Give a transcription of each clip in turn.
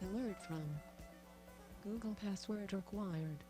Alert from Google password required.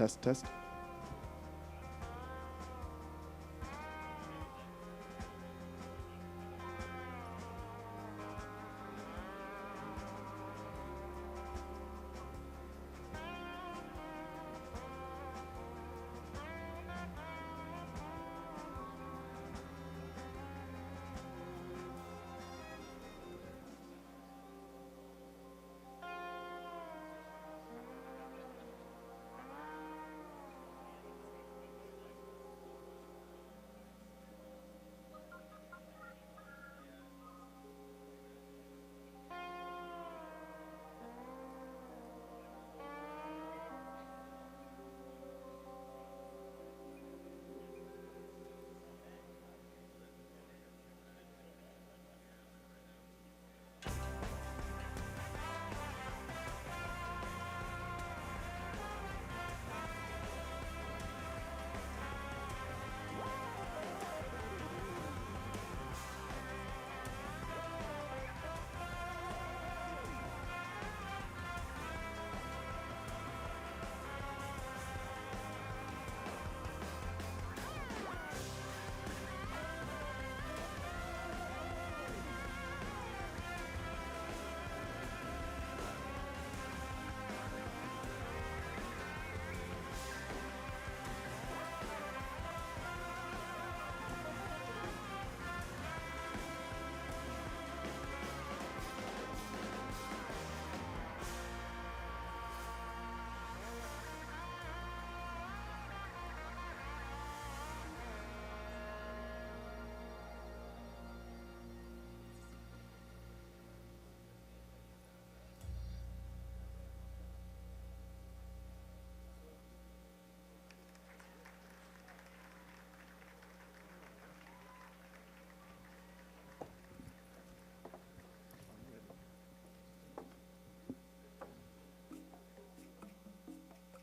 Test, test.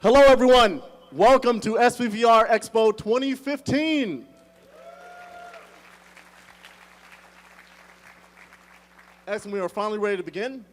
Hello, everyone. Welcome to SVVR Expo 2015. Excellent. We are finally ready to begin.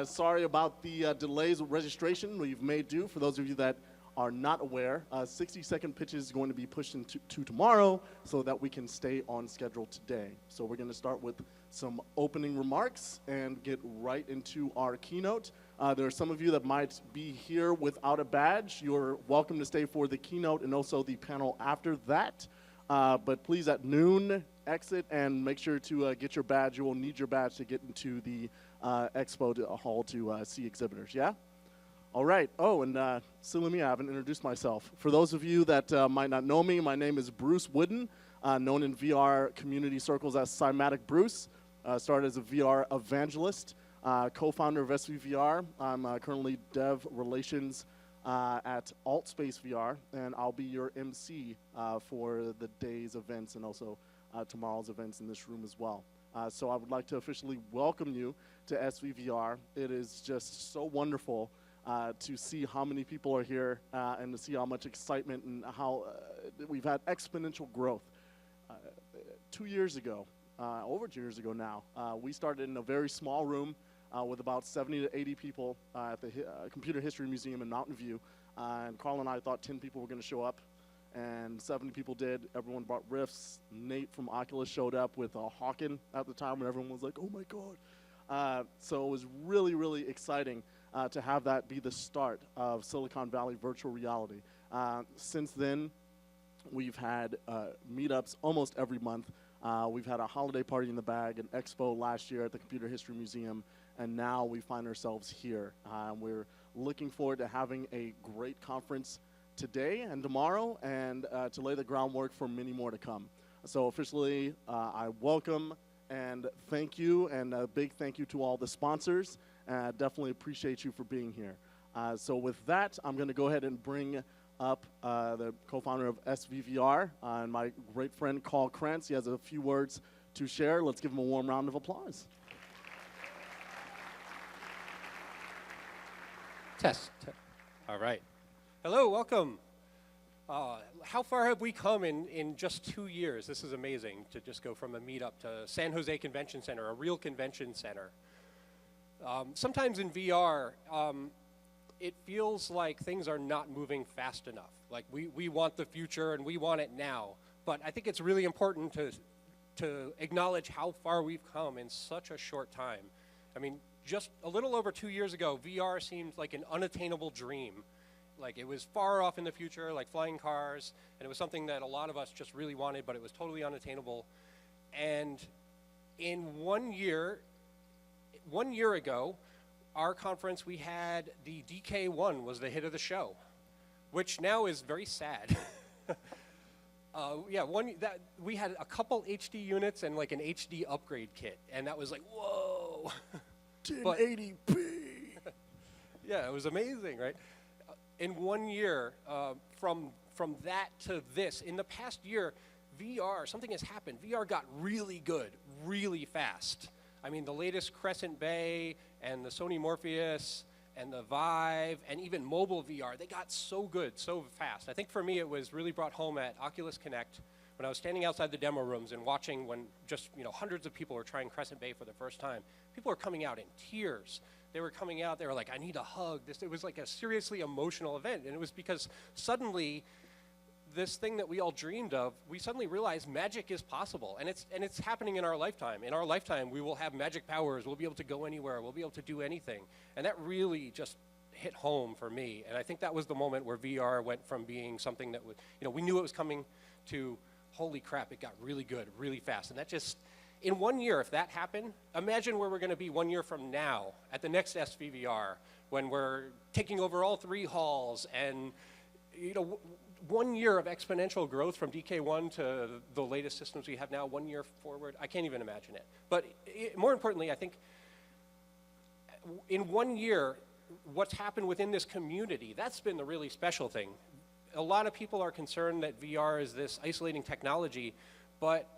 Sorry about the delays with registration. We've made do. For those of you that are not aware, 60-second pitches is going to be pushed into tomorrow so that we can stay on schedule today. So we're going to start with some opening remarks and get right into our keynote. There are some of you that might be here without a badge. You're welcome to stay for the keynote and also the panel after that. But please, at noon, exit and make sure to get your badge. You will need your badge to get into the expo hall to see exhibitors, yeah? All right. Oh, and silly me, I haven't introduced myself. For those of you that might not know me, my name is Bruce Wooden, known in VR community circles as Cymatic Bruce. Started as a VR evangelist. Co-founder of SVVR. I'm currently dev relations at Altspace VR, and I'll be your MC for the day's events and also tomorrow's events in this room as well. So I would like to officially welcome you to SVVR. It is just so wonderful to see how many people are here and to see how much excitement and how we've had exponential growth. 2 years ago, over 2 years ago now, we started in a very small room with about 70 to 80 people at the Computer History Museum in Mountain View. And Carl and I thought 10 people were going to show up, and 70 people did. Everyone brought riffs. Nate from Oculus showed up with Hawken at the time, and everyone was like, oh my God. So it was really, really exciting to have that be the start of Silicon Valley virtual reality. Since then, we've had meetups almost every month. We've had a holiday party in the bag, an expo last year at the Computer History Museum, and now we find ourselves here. We're looking forward to having a great conference today and tomorrow, and to lay the groundwork for many more to come. So officially, I welcome and thank you, and a big thank you to all the sponsors. Definitely appreciate you for being here. So with that, I'm going to go ahead and bring up the co-founder of SVVR and my great friend Carl Krantz. He has a few words to share. Let's give him a warm round of applause. Test. All right. Hello, welcome. How far have we come in just 2 years? This is amazing to just go from a meetup to San Jose Convention Center, a real convention center. Sometimes in VR, it feels like things are not moving fast enough. Like we want the future and we want it now. But I think it's really important to acknowledge how far we've come in such a short time. I mean, just a little over 2 years ago, VR seemed like an unattainable dream. Like it was far off in the future, like flying cars, and it was something that a lot of us just really wanted, but it was totally unattainable. And in 1 year ago, our conference, we had the DK1 was the hit of the show, which now is very sad. We had a couple HD units and like an HD upgrade kit, and that was like, whoa. 1080p. Yeah, it was amazing, right? In 1 year, from that to this, in the past year, VR, something has happened. VR got really good, really fast. I mean, the latest Crescent Bay and the Sony Morpheus and the Vive and even mobile VR, they got so good, so fast. I think for me, it was really brought home at Oculus Connect when I was standing outside the demo rooms and watching when just, hundreds of people were trying Crescent Bay for the first time. People were coming out in tears. They were coming out, they were like, I need a hug. It was like a seriously emotional event. And it was because suddenly this thing that we all dreamed of, we suddenly realized magic is possible. And it's happening in our lifetime. In our lifetime, we will have magic powers. We'll be able to go anywhere. We'll be able to do anything. And that really just hit home for me. And I think that was the moment where VR went from being something that was, we knew it was coming to, holy crap, it got really good, really fast. And that just, in 1 year, if that happened, imagine where we're going to be 1 year from now at the next SVVR when we're taking over all 3 halls and, 1 year of exponential growth from DK1 to the latest systems we have now, 1 year forward. I can't even imagine it. But more importantly, I think in 1 year, what's happened within this community, that's been the really special thing. A lot of people are concerned that VR is this isolating technology, but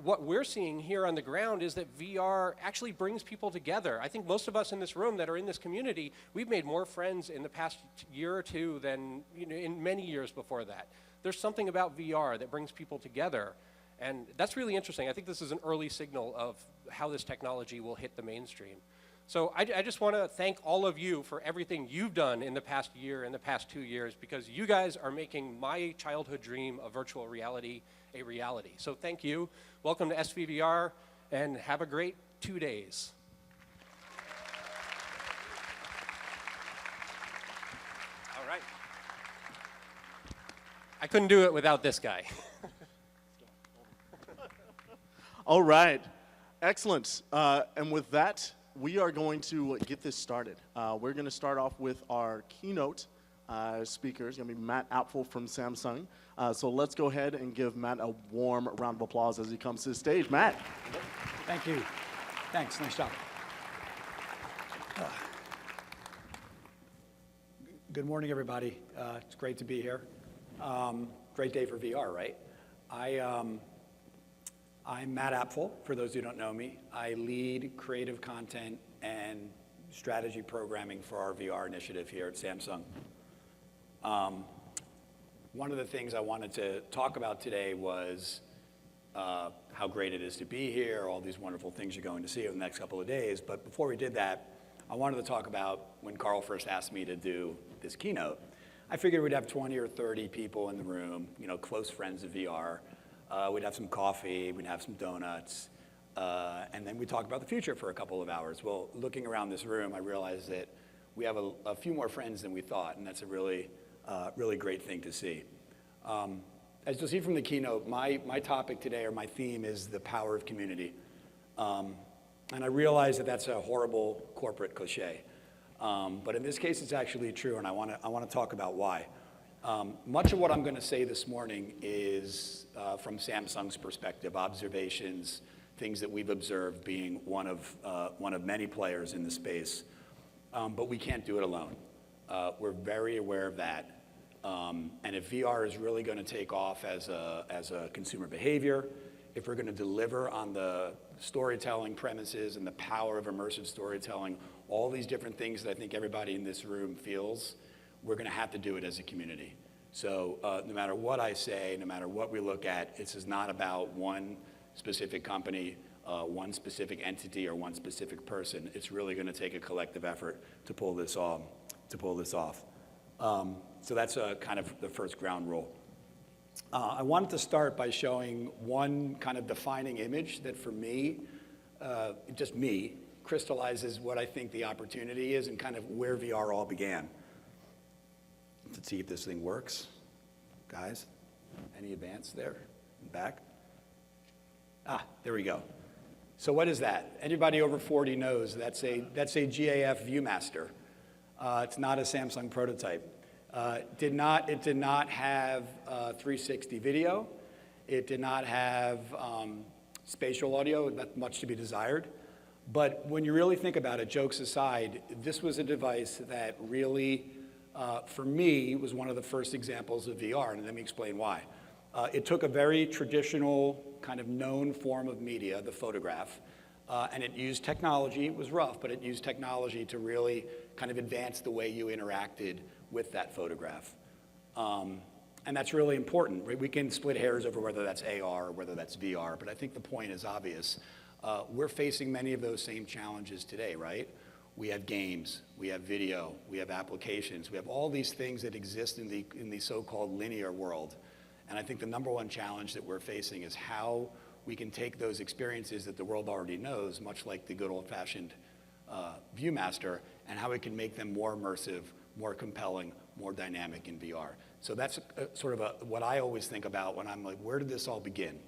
what we're seeing here on the ground is that VR actually brings people together. I think most of us in this room that are in this community, we've made more friends in the past year or two than in many years before that. There's something about VR that brings people together, and that's really interesting. I think this is an early signal of how this technology will hit the mainstream. So I just want to thank all of you for everything you've done in the past year and the past 2 years, because you guys are making my childhood dream of virtual reality a reality. So thank you. Welcome to SVVR, and have a great 2 days. All right. I couldn't do it without this guy. All right. Excellent. And with that, we are going to get this started. We're going to start off with our keynote speakers. Going to be Matt Apfel from Samsung. So let's go ahead and give Matt a warm round of applause as he comes to the stage. Matt. Thank you. Thanks. Nice job. Good morning, everybody. It's great to be here. Great day for VR, right? I'm Matt Apfel, for those who don't know me. I lead creative content and strategy programming for our VR initiative here at Samsung. One of the things I wanted to talk about today was how great it is to be here, all these wonderful things you're going to see over the next couple of days. But before we did that, I wanted to talk about when Carl first asked me to do this keynote. I figured we'd have 20 or 30 people in the room, close friends of VR. We'd have some coffee, we'd have some donuts, and then we'd talk about the future for a couple of hours. Well, looking around this room, I realized that we have a few more friends than we thought, and that's a really great thing to see. As you'll see from the keynote, my topic today, or my theme, is the power of community. And I realize that that's a horrible corporate cliche. But in this case, it's actually true, and I want to talk about why. Much of what I'm going to say this morning is from Samsung's perspective, observations, things that we've observed, being one of many players in the space. But we can't do it alone. We're very aware of that. And if VR is really going to take off as a consumer behavior, if we're going to deliver on the storytelling premises and the power of immersive storytelling, all these different things that I think everybody in this room feels, we're going to have to do it as a community. So no matter what I say, no matter what we look at, this is not about one specific company, one specific entity, or one specific person. It's really going to take a collective effort to pull this off. So that's kind of the first ground rule. I wanted to start by showing one kind of defining image that for me, just me, crystallizes what I think the opportunity is and kind of where VR all began. Let's see if this thing works. Guys, any advance there? Back? There we go. So what is that? Anybody over 40 knows that's a GAF Viewmaster. It's not a Samsung prototype. It did not have 360 video. It did not have spatial audio, not much to be desired. But when you really think about it, jokes aside, this was a device that really, for me, was one of the first examples of VR, and let me explain why. It took a very traditional, kind of known form of media, the photograph, and it used technology. It was rough, but it used technology to really kind of advance the way you interacted with that photograph. And that's really important. We can split hairs over whether that's AR or whether that's VR, but I think the point is obvious. We're facing many of those same challenges today, right? We have games, we have video, we have applications, we have all these things that exist in the so-called linear world. And I think the number one challenge that we're facing is how we can take those experiences that the world already knows, much like the good old-fashioned Viewmaster, and how we can make them more immersive, more compelling, more dynamic in VR. So that's sort of what I always think about when I'm like, where did this all begin?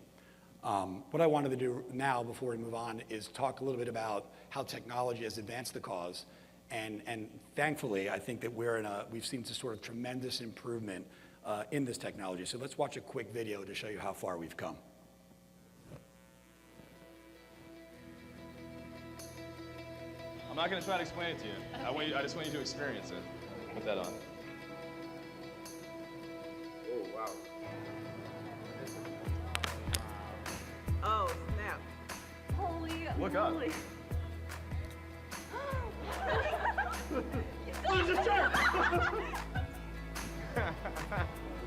What I wanted to do now, before we move on, is talk a little bit about how technology has advanced the cause. And thankfully, I think that we've seen this sort of tremendous improvement in this technology. So let's watch a quick video to show you how far we've come. I'm not going to try to explain it to you. I just want you to experience it. Put that on. Oh, wow. Oh, snap. Holy Look up. moly.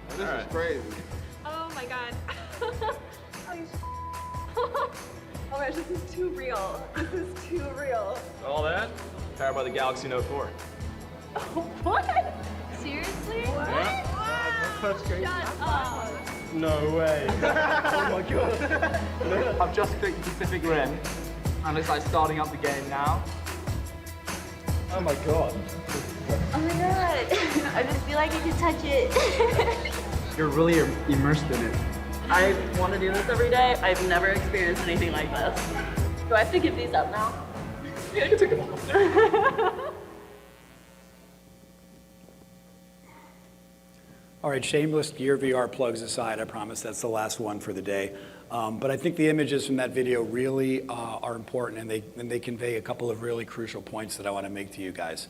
This is crazy. Oh my god. Oh my gosh, this is too real. This is too real. All that powered by the Galaxy Note 4. What? Seriously? What? That's crazy. Shut up. No way. Oh my god. I've just clicked Pacific Rim, and it's like starting up the game now. Oh my god. Oh my god. I just feel like I can touch it. You're really immersed in it. I want to do this every day. I've never experienced anything like this. Do I have to give these up now? Yeah, you can take them off. All right, shameless Gear VR plugs aside, I promise that's the last one for the day. But I think the images from that video really are important, and they convey a couple of really crucial points that I want to make to you guys.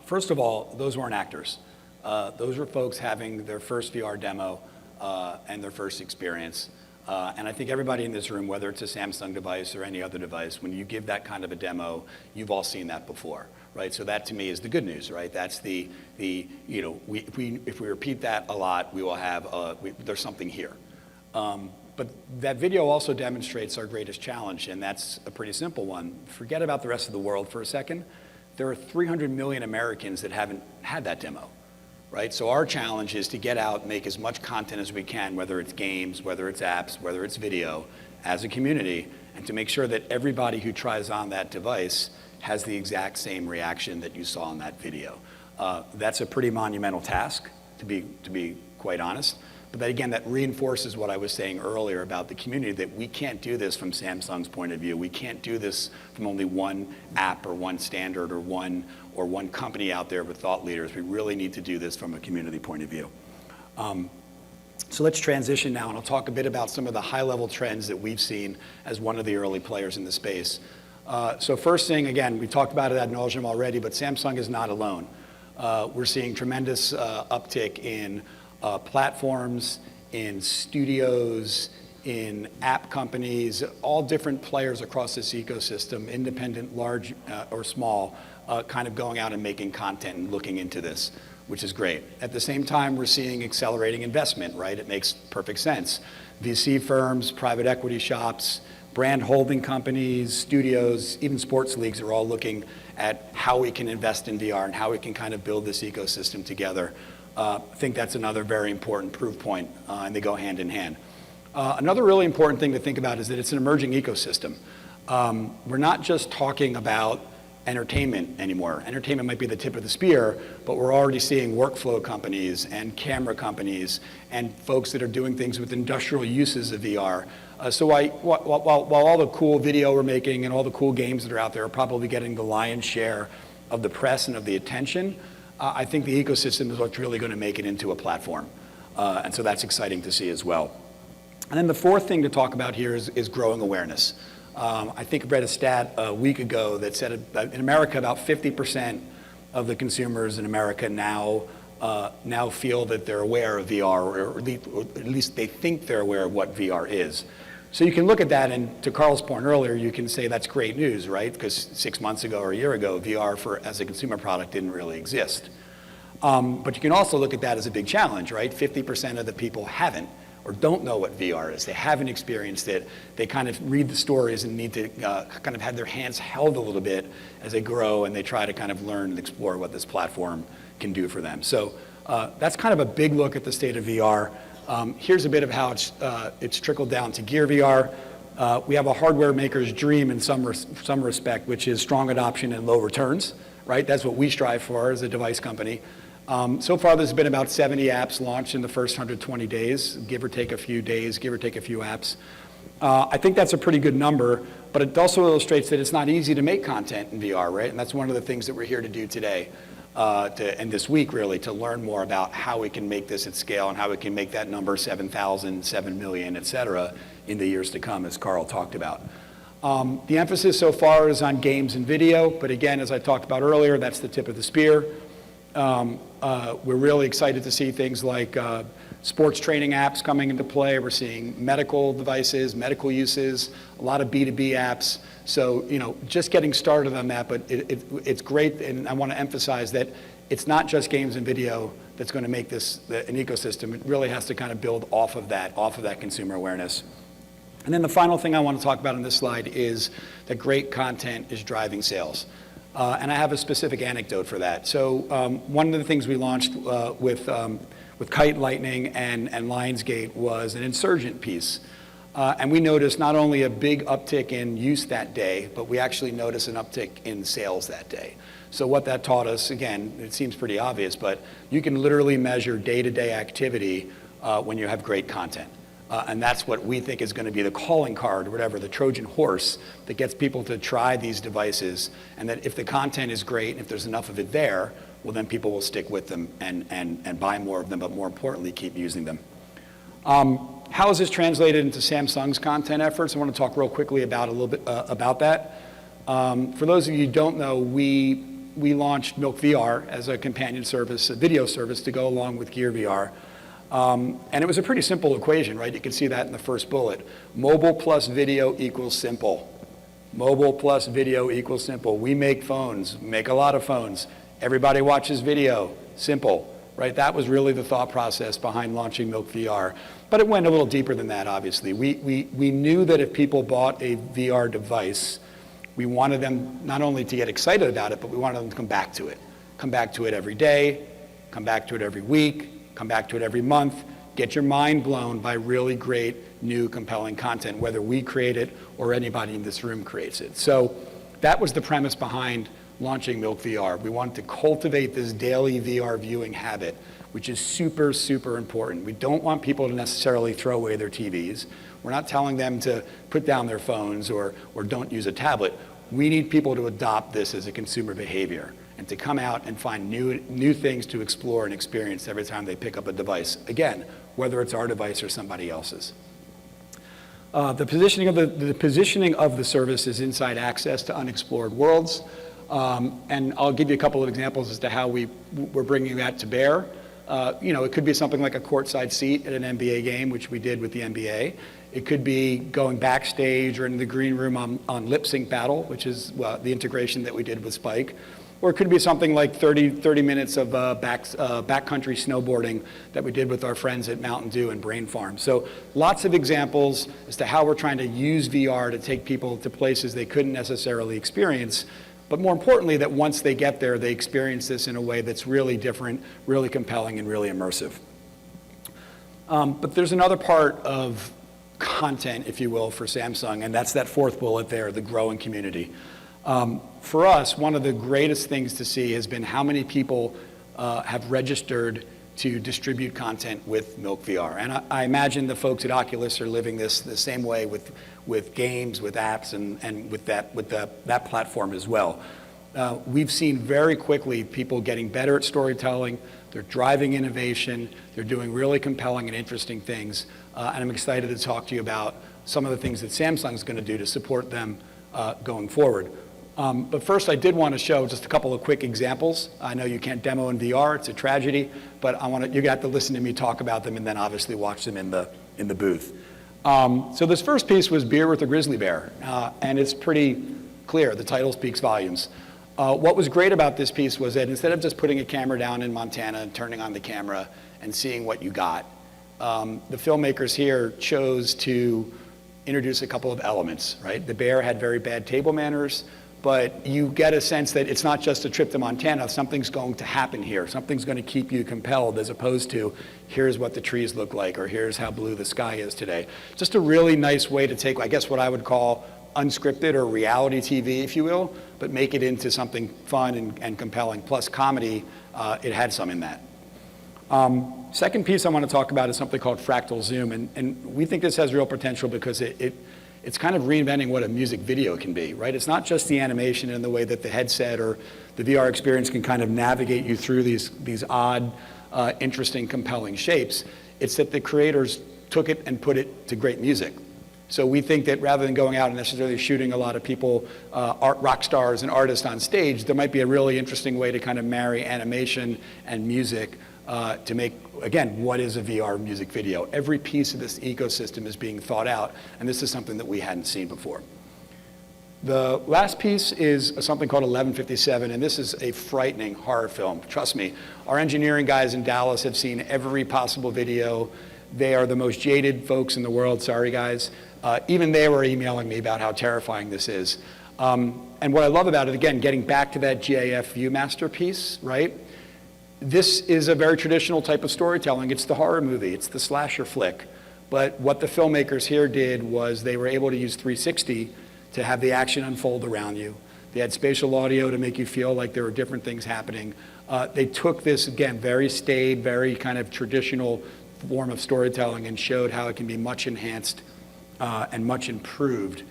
First of all, those weren't actors. Those were folks having their first VR demo and their first experience. And I think everybody in this room, whether it's a Samsung device or any other device, when you give that kind of a demo, you've all seen that before, right? So that to me is the good news, right? That's if we repeat that a lot, we will have, there's something here. But that video also demonstrates our greatest challenge, and that's a pretty simple one. Forget about the rest of the world for a second. There are 300 million Americans that haven't had that demo. Right? So our challenge is to get out and make as much content as we can, whether it's games, whether it's apps, whether it's video, as a community, and to make sure that everybody who tries on that device has the exact same reaction that you saw in that video. That's a pretty monumental task, to be quite honest. But that, again, that reinforces what I was saying earlier about the community, that we can't do this from Samsung's point of view. We can't do this from only one app or one standard or one company out there with thought leaders. We really need to do this from a community point of view. So let's transition now, and I'll talk a bit about some of the high-level trends that we've seen as one of the early players in the space. So first thing, again, we talked about it ad nauseum already, but Samsung is not alone. We're seeing tremendous uptick in platforms, in studios, in app companies, all different players across this ecosystem, independent, large, or small, kind of going out and making content and looking into this, which is great. At the same time, we're seeing accelerating investment, right? It makes perfect sense. VC firms, private equity shops, brand holding companies, studios, even sports leagues are all looking at how we can invest in VR and how we can kind of build this ecosystem together. I think that's another very important proof point, and they go hand in hand. Another really important thing to think about is that it's an emerging ecosystem. We're not just talking about entertainment anymore. Entertainment might be the tip of the spear, but we're already seeing workflow companies and camera companies and folks that are doing things with industrial uses of VR. So while all the cool video we're making and all the cool games that are out there are probably getting the lion's share of the press and of the attention, I think the ecosystem is what's really going to make it into a platform. And so that's exciting to see as well. And then the fourth thing to talk about here is growing awareness. I think I read a stat a week ago that said in America about 50% of the consumers in America now feel that they're aware of VR, or at least they think they're aware of what VR is. So you can look at that, and to Carl's point earlier, you can say that's great news, right? Because 6 months ago or a year ago, VR as a consumer product didn't really exist. But you can also look at that as a big challenge, right? 50% of the people haven't or don't know what VR is. They haven't experienced it. They kind of read the stories and need to kind of have their hands held a little bit as they grow and they try to kind of learn and explore what this platform can do for them. So that's kind of a big look at the state of VR. Here's a bit of how it's trickled down to Gear VR. We have a hardware maker's dream in some respect, which is strong adoption and low returns, right? That's what we strive for as a device company. So far, there's been about 70 apps launched in the first 120 days, give or take a few days, give or take a few apps. I think that's a pretty good number, but it also illustrates that it's not easy to make content in VR, right? And that's one of the things that we're here to do today, and this week, really, to learn more about how we can make this at scale and how we can make that number 7,000, 7 million, et cetera, in the years to come, as Carl talked about. The emphasis so far is on games and video, but again, as I talked about earlier, that's the tip of the spear. We're really excited to see things like sports training apps coming into play. We're seeing medical devices, medical uses, a lot of B2B apps. So, just getting started on that, but it's great, and I want to emphasize that it's not just games and video that's going to make this an ecosystem. It really has to kind of build off of that consumer awareness. And then the final thing I want to talk about on this slide is that great content is driving sales. And I have a specific anecdote for that. So one of the things we launched with Kite, Lightning, and Lionsgate was an Insurgent piece. And we noticed not only a big uptick in use that day, but we actually noticed an uptick in sales that day. So what that taught us, again, it seems pretty obvious, but you can literally measure day-to-day activity when you have great content. And that's what we think is going to be the calling card, or whatever, the Trojan horse that gets people to try these devices. And that if the content is great, and if there's enough of it there, well, then people will stick with them and buy more of them, but more importantly, keep using them. How is this translated into Samsung's content efforts? I want to talk real quickly about a little bit about that. For those of you who don't know, we launched Milk VR as a companion service, a video service to go along with Gear VR. And it was a pretty simple equation, right? You can see that in the first bullet. Mobile plus video equals simple. Mobile plus video equals simple. We make phones, make a lot of phones. Everybody watches video, simple, right? That was really the thought process behind launching Milk VR. But it went a little deeper than that, obviously. We knew that if people bought a VR device, we wanted them not only to get excited about it, but we wanted them to come back to it. Come back to it every day, come back to it every week, come back to it every month, get your mind blown by really great, new, compelling content, whether we create it or anybody in this room creates it. So that was the premise behind launching Milk VR. We wanted to cultivate this daily VR viewing habit, which is super, super important. We don't want people to necessarily throw away their TVs. We're not telling them to put down their phones or don't use a tablet. We need people to adopt this as a consumer behavior and to come out and find new things to explore and experience every time they pick up a device. Again, whether it's our device or somebody else's. The positioning of the service is inside access to unexplored worlds. And I'll give you a couple of examples as to how we're bringing that to bear. It could be something like a courtside seat at an NBA game, which we did with the NBA. It could be going backstage or in the green room on Lip Sync Battle, which is the integration that we did with Spike. Or it could be something like 30 minutes of backcountry snowboarding that we did with our friends at Mountain Dew and Brain Farm. So lots of examples as to how we're trying to use VR to take people to places they couldn't necessarily experience, but more importantly, that once they get there, they experience this in a way that's really different, really compelling, and really immersive. But there's another part of content, if you will, for Samsung, and that's that fourth bullet there, the growing community. For us, one of the greatest things to see has been how many people have registered to distribute content with Milk VR. And I imagine the folks at Oculus are living this the same way with games, with apps, and with that platform as well. We've seen very quickly people getting better at storytelling. They're driving innovation. They're doing really compelling and interesting things. And I'm excited to talk to you about some of the things that Samsung's going to do to support them going forward. But first, I did want to show just a couple of quick examples. I know you can't demo in VR; it's a tragedy. But you got to listen to me talk about them, and then obviously watch them in the booth. So this first piece was Beer with a Grizzly Bear, and it's pretty clear. The title speaks volumes. What was great about this piece was that instead of just putting a camera down in Montana and turning on the camera and seeing what you got, the filmmakers here chose to introduce a couple of elements, right? The bear had very bad table manners, but you get a sense that it's not just a trip to Montana, something's going to happen here. Something's going to keep you compelled, as opposed to here's what the trees look like, or here's how blue the sky is today. Just a really nice way to take, I guess, what I would call unscripted or reality TV, if you will, but make it into something fun and compelling. Plus comedy, it had some in that. Second piece I want to talk about is something called fractal zoom, and we think this has real potential because it's kind of reinventing what a music video can be, right? It's not just the animation and the way that the headset or the VR experience can kind of navigate you through these odd, interesting, compelling shapes. It's that the creators took it and put it to great music. So we think that rather than going out and necessarily shooting a lot of people, rock stars and artists on stage, there might be a really interesting way to kind of marry animation and music to make, again, what is a VR music video? Every piece of this ecosystem is being thought out, and this is something that we hadn't seen before. The last piece is something called 1157, and this is a frightening horror film. Trust me, our engineering guys in Dallas have seen every possible video. They are the most jaded folks in the world, sorry guys. Even they were emailing me about how terrifying this is. And what I love about it, again, getting back to that GAF Viewmaster piece, right? This is a very traditional type of storytelling. It's the horror movie, it's the slasher flick. But what the filmmakers here did was they were able to use 360 to have the action unfold around you. They had spatial audio to make you feel like there were different things happening. They took this, again, very staid, very kind of traditional form of storytelling and showed how it can be much enhanced and much improved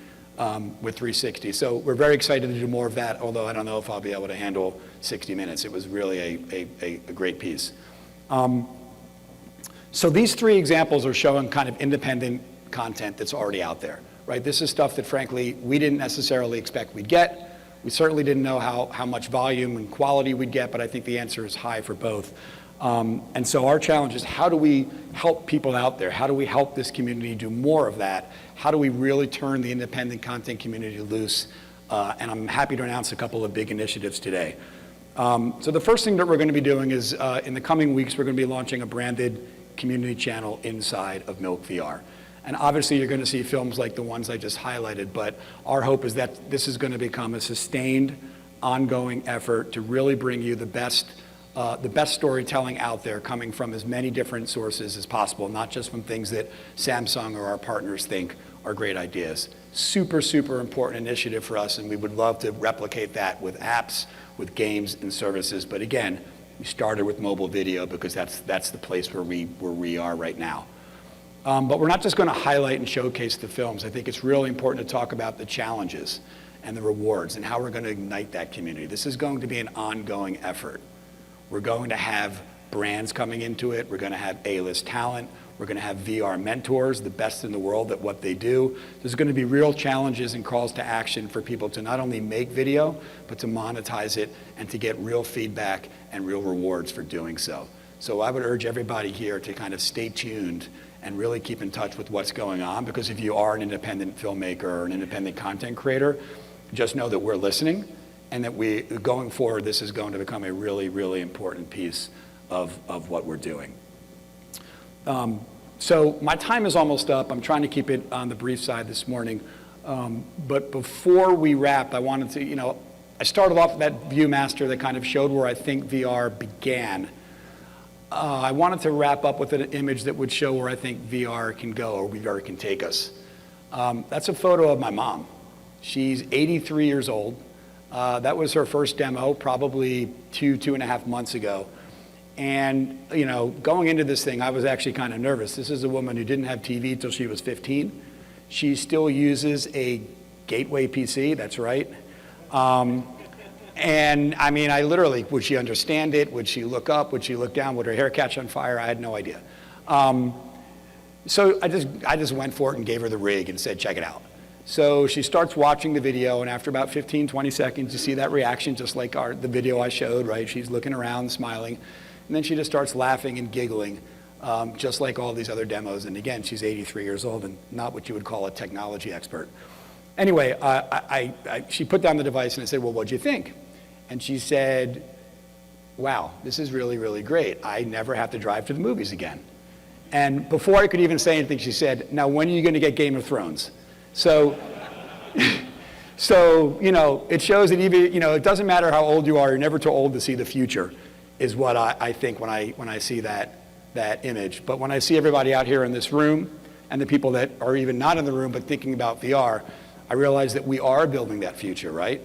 with 360. So we're very excited to do more of that, although I don't know if I'll be able to handle 60 minutes. It was really a great piece. So these three examples are showing kind of independent content that's already out there, right? This is stuff that, frankly, we didn't necessarily expect we'd get. We certainly didn't know how much volume and quality we'd get, but I think the answer is high for both. And so our challenge is, how do we help people out there? How do we help this community do more of that? How do we really turn the independent content community loose? And I'm happy to announce a couple of big initiatives today. So the first thing that we're going to be doing is, in the coming weeks, we're going to be launching a branded community channel inside of Milk VR. And obviously, you're going to see films like the ones I just highlighted, but our hope is that this is going to become a sustained, ongoing effort to really bring you the best storytelling out there, coming from as many different sources as possible, not just from things that Samsung or our partners think are great ideas. Super, super important initiative for us, and we would love to replicate that with apps, with games and services. But again, we started with mobile video because that's the place where we are right now. But we're not just going to highlight and showcase the films. I think it's really important to talk about the challenges and the rewards and how we're going to ignite that community. This is going to be an ongoing effort. We're going to have brands coming into it. We're going to have A-list talent. We're going to have VR mentors, the best in the world at what they do. There's going to be real challenges and calls to action for people to not only make video, but to monetize it and to get real feedback and real rewards for doing so. So I would urge everybody here to kind of stay tuned and really keep in touch with what's going on, because if you are an independent filmmaker or an independent content creator, just know that we're listening. and that going forward, this is going to become a really, really important piece of what we're doing. So my time is almost up. I'm trying to keep it on the brief side this morning. But before we wrap, I wanted to, I started off with that ViewMaster that kind of showed where I think VR began. I wanted to wrap up with an image that would show where I think VR can go, or VR can take us. That's a photo of my mom. She's 83 years old. That was her first demo, probably 2.5 months ago. And, going into this thing, I was actually kind of nervous. This is a woman who didn't have TV until she was 15. She still uses a gateway PC, that's right. And I mean, I literally, would she understand it? Would she look up? Would she look down? Would her hair catch on fire? I had no idea. So I just went for it and gave her the rig and said, check it out. So she starts watching the video, and after about 15, 20 seconds, you see that reaction, just like the video I showed, right? She's looking around, smiling, and then she just starts laughing and giggling, just like all these other demos. And again, she's 83 years old and not what you would call a technology expert. Anyway, she put down the device, and I said, well, what'd you think? And she said, wow, this is really, really great. I never have to drive to the movies again. And before I could even say anything, she said, now when are you going to get Game of Thrones? So, it shows that even, it doesn't matter how old you are, you're never too old to see the future, is what I think when I see that image. But when I see everybody out here in this room, and the people that are even not in the room but thinking about VR, I realize that we are building that future, right?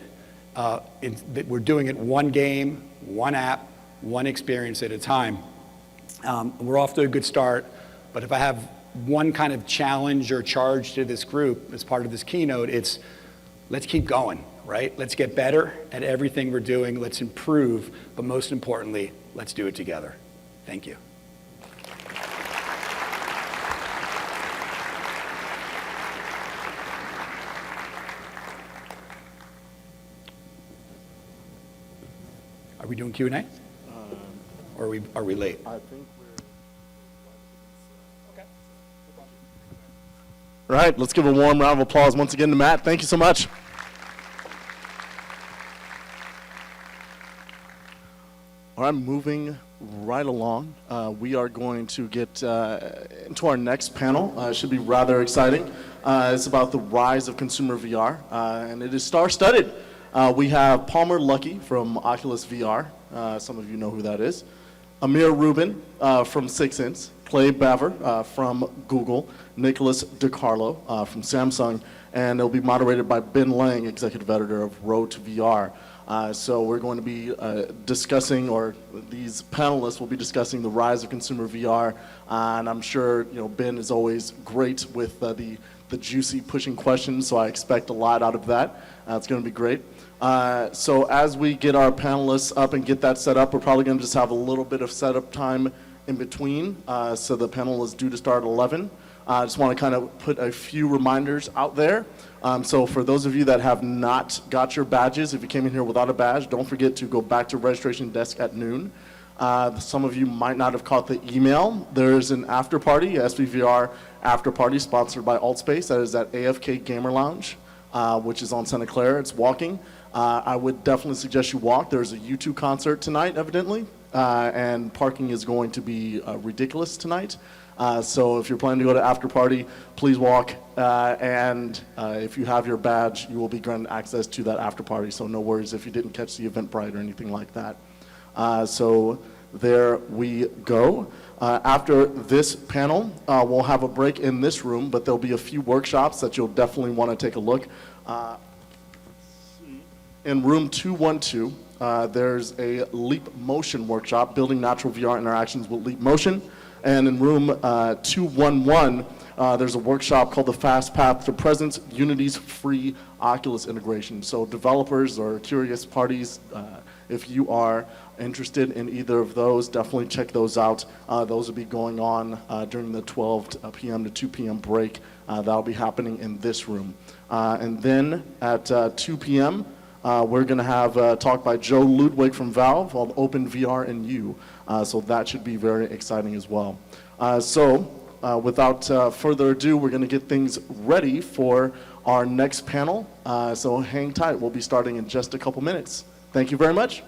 That we're doing it one game, one app, one experience at a time. We're off to a good start, but if I have one kind of challenge or charge to this group as part of this keynote, it's let's keep going, right? Let's get better at everything we're doing. Let's improve, but most importantly, let's do it together. Thank you. Are we doing Q&A? Or are we late? I think All right, let's give a warm round of applause once again to Matt. Thank you so much. All right, moving right along. We are going to get into our next panel. It should be rather exciting. It's about the rise of consumer VR, and it is star-studded. We have Palmer Luckey from Oculus VR. Some of you know who that is. Amir Rubin from 6ins. Clay Baver from Google, Nicholas DiCarlo from Samsung, and it'll be moderated by Ben Lang, executive editor of Road to VR. So we're going to be discussing, or these panelists will be discussing the rise of consumer VR, and I'm sure Ben is always great with the juicy pushing questions, so I expect a lot out of that. It's going to be great. So as we get our panelists up and get that set up, we're probably going to just have a little bit of setup time in between, so the panel is due to start at 11. I just want to kind of put a few reminders out there. So for those of you that have not got your badges, if you came in here without a badge, don't forget to go back to registration desk at noon. Some of you might not have caught the email. There's an after party, SVVR after party sponsored by Altspace. That is at AFK Gamer Lounge, which is on Santa Clara. It's walking. I would definitely suggest you walk. There's a U2 concert tonight, evidently. And parking is going to be ridiculous tonight. So if you're planning to go to after party, please walk. And if you have your badge, you will be granted access to that after party. So no worries if you didn't catch the Eventbrite or anything like that. So there we go. After this panel, we'll have a break in this room, but there'll be a few workshops that you'll definitely want to take a look. In room 212, there's a Leap Motion workshop, building natural VR interactions with Leap Motion. And in room 211, there's a workshop called the Fast Path to Presence, Unity's free Oculus integration. So developers or curious parties, if you are interested in either of those, definitely check those out. Those will be going on during the 12 p.m. to 2 p.m. break. That'll be happening in this room. And then at 2 p.m., we're going to have a talk by Joe Ludwig from Valve called Open VR and You. So that should be very exciting as well. Without further ado, we're going to get things ready for our next panel. So hang tight. We'll be starting in just a couple minutes. Thank you very much.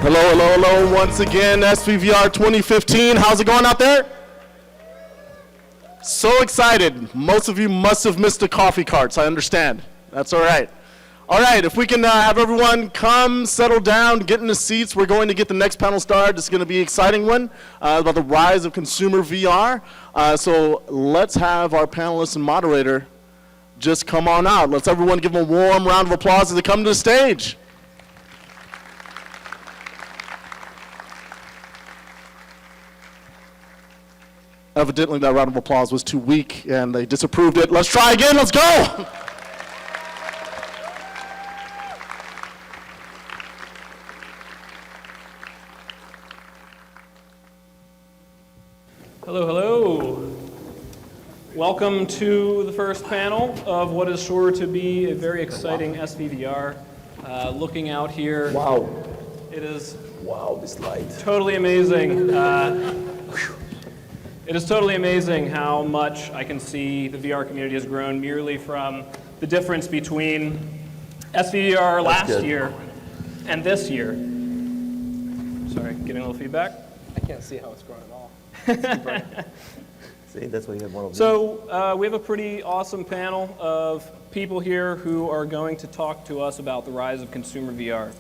Hello, hello, hello. Once again, SVVR 2015. How's it going out there? So excited. Most of you must have missed the coffee carts. I understand. That's all right. All right, if we can have everyone come, settle down, get in the seats. We're going to get the next panel started. This is going to be an exciting one about the rise of consumer VR. So let's have our panelists and moderator just come on out. Let's everyone give them a warm round of applause as they come to the stage. Evidently, that round of applause was too weak, and they disapproved it. Let's try again. Let's go. Hello, hello. Welcome to the first panel of what is sure to be a very exciting SVVR. Looking out here. Wow. It is this light. Totally amazing. It is totally amazing how much I can see the VR community has grown merely from the difference between SVVR last year and this year. Sorry, getting a little feedback. I can't see how it's growing at all. See, that's why you have one of these. So we have a pretty awesome panel of people here who are going to talk to us about the rise of consumer VR.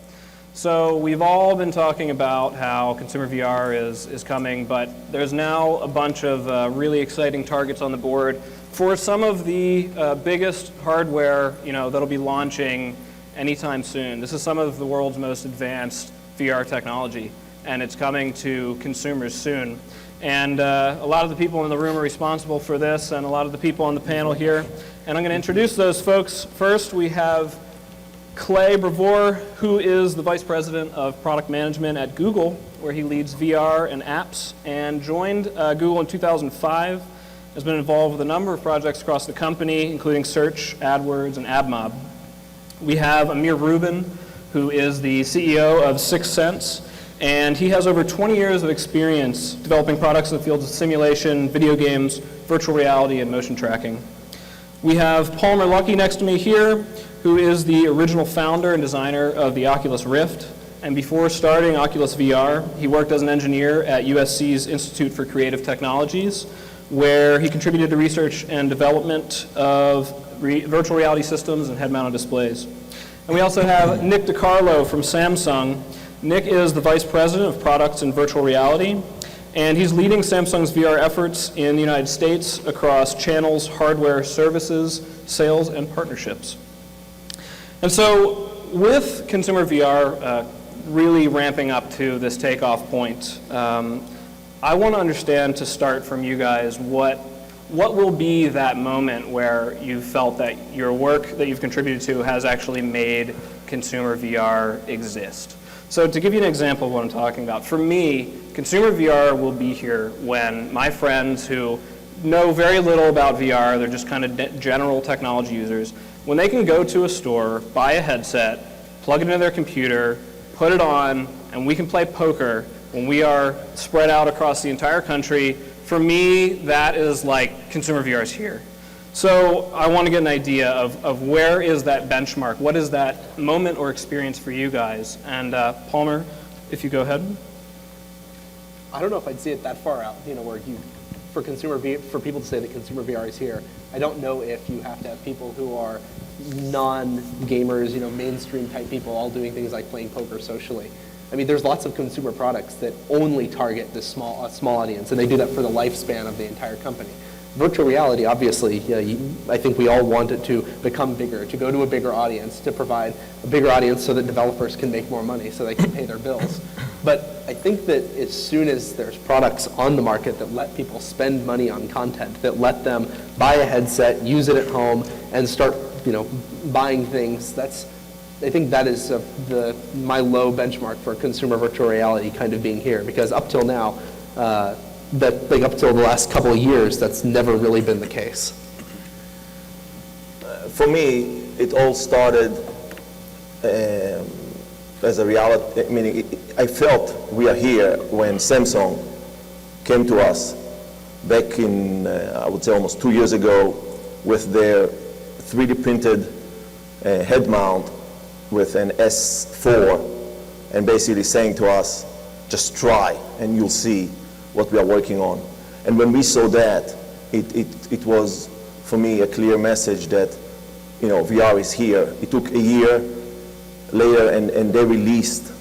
So we've all been talking about how consumer VR is coming, but there's now a bunch of really exciting targets on the board for some of the biggest hardware, that'll be launching anytime soon. This is some of the world's most advanced VR technology, and it's coming to consumers soon. And a lot of the people in the room are responsible for this, and a lot of the people on the panel here. And I'm going to introduce those folks. First, we have Clay Bravor, who is the Vice President of Product Management at Google, where he leads VR and apps, and joined Google in 2005, has been involved with a number of projects across the company, including Search, AdWords, and AdMob. We have Amir Rubin, who is the CEO of 6 Sense, and he has over 20 years of experience developing products in the fields of simulation, video games, virtual reality, and motion tracking. We have Palmer Luckey next to me here, who is the original founder and designer of the Oculus Rift. And before starting Oculus VR, he worked as an engineer at USC's Institute for Creative Technologies, where he contributed to research and development of virtual reality systems and head-mounted displays. And we also have Nick DiCarlo from Samsung. Nick is the Vice President of Products and Virtual Reality, and he's leading Samsung's VR efforts in the United States across channels, hardware, services, sales, and partnerships. And so with consumer VR really ramping up to this takeoff point, I want to understand, to start from you guys, what will be that moment where you felt that your work that you've contributed to has actually made consumer VR exist? So to give you an example of what I'm talking about, for me, consumer VR will be here when my friends who know very little about VR, they're just kind of general technology users, when they can go to a store, buy a headset, plug it into their computer, put it on, and we can play poker when we are spread out across the entire country. For me, that is like consumer VR is here. So I want to get an idea of where is that benchmark? What is that moment or experience for you guys? And Palmer, if you go ahead. I don't know if I'd see it that far out, where for people to say that consumer VR is here. I don't know if you have to have people who are non-gamers, mainstream type people all doing things like playing poker socially. I mean, there's lots of consumer products that only target this small audience, and they do that for the lifespan of the entire company. Virtual reality, obviously, I think we all want it to become bigger, to go to a bigger audience, to provide a bigger audience so that developers can make more money, so they can pay their bills. But I think that as soon as there's products on the market that let people spend money on content, that let them buy a headset, use it at home, and start, buying things, I think that is my low benchmark for consumer virtual reality kind of being here, because up till now, up till the last couple of years, that's never really been the case. For me, it all started as a reality. I mean, I felt we are here when Samsung came to us back in, I would say almost 2 years ago, with their 3D printed head mount with an S4 and basically saying to us, just try and you'll see what we are working on. And when we saw that, it was, for me, a clear message that, you know, VR is here. It took a year later, and they released,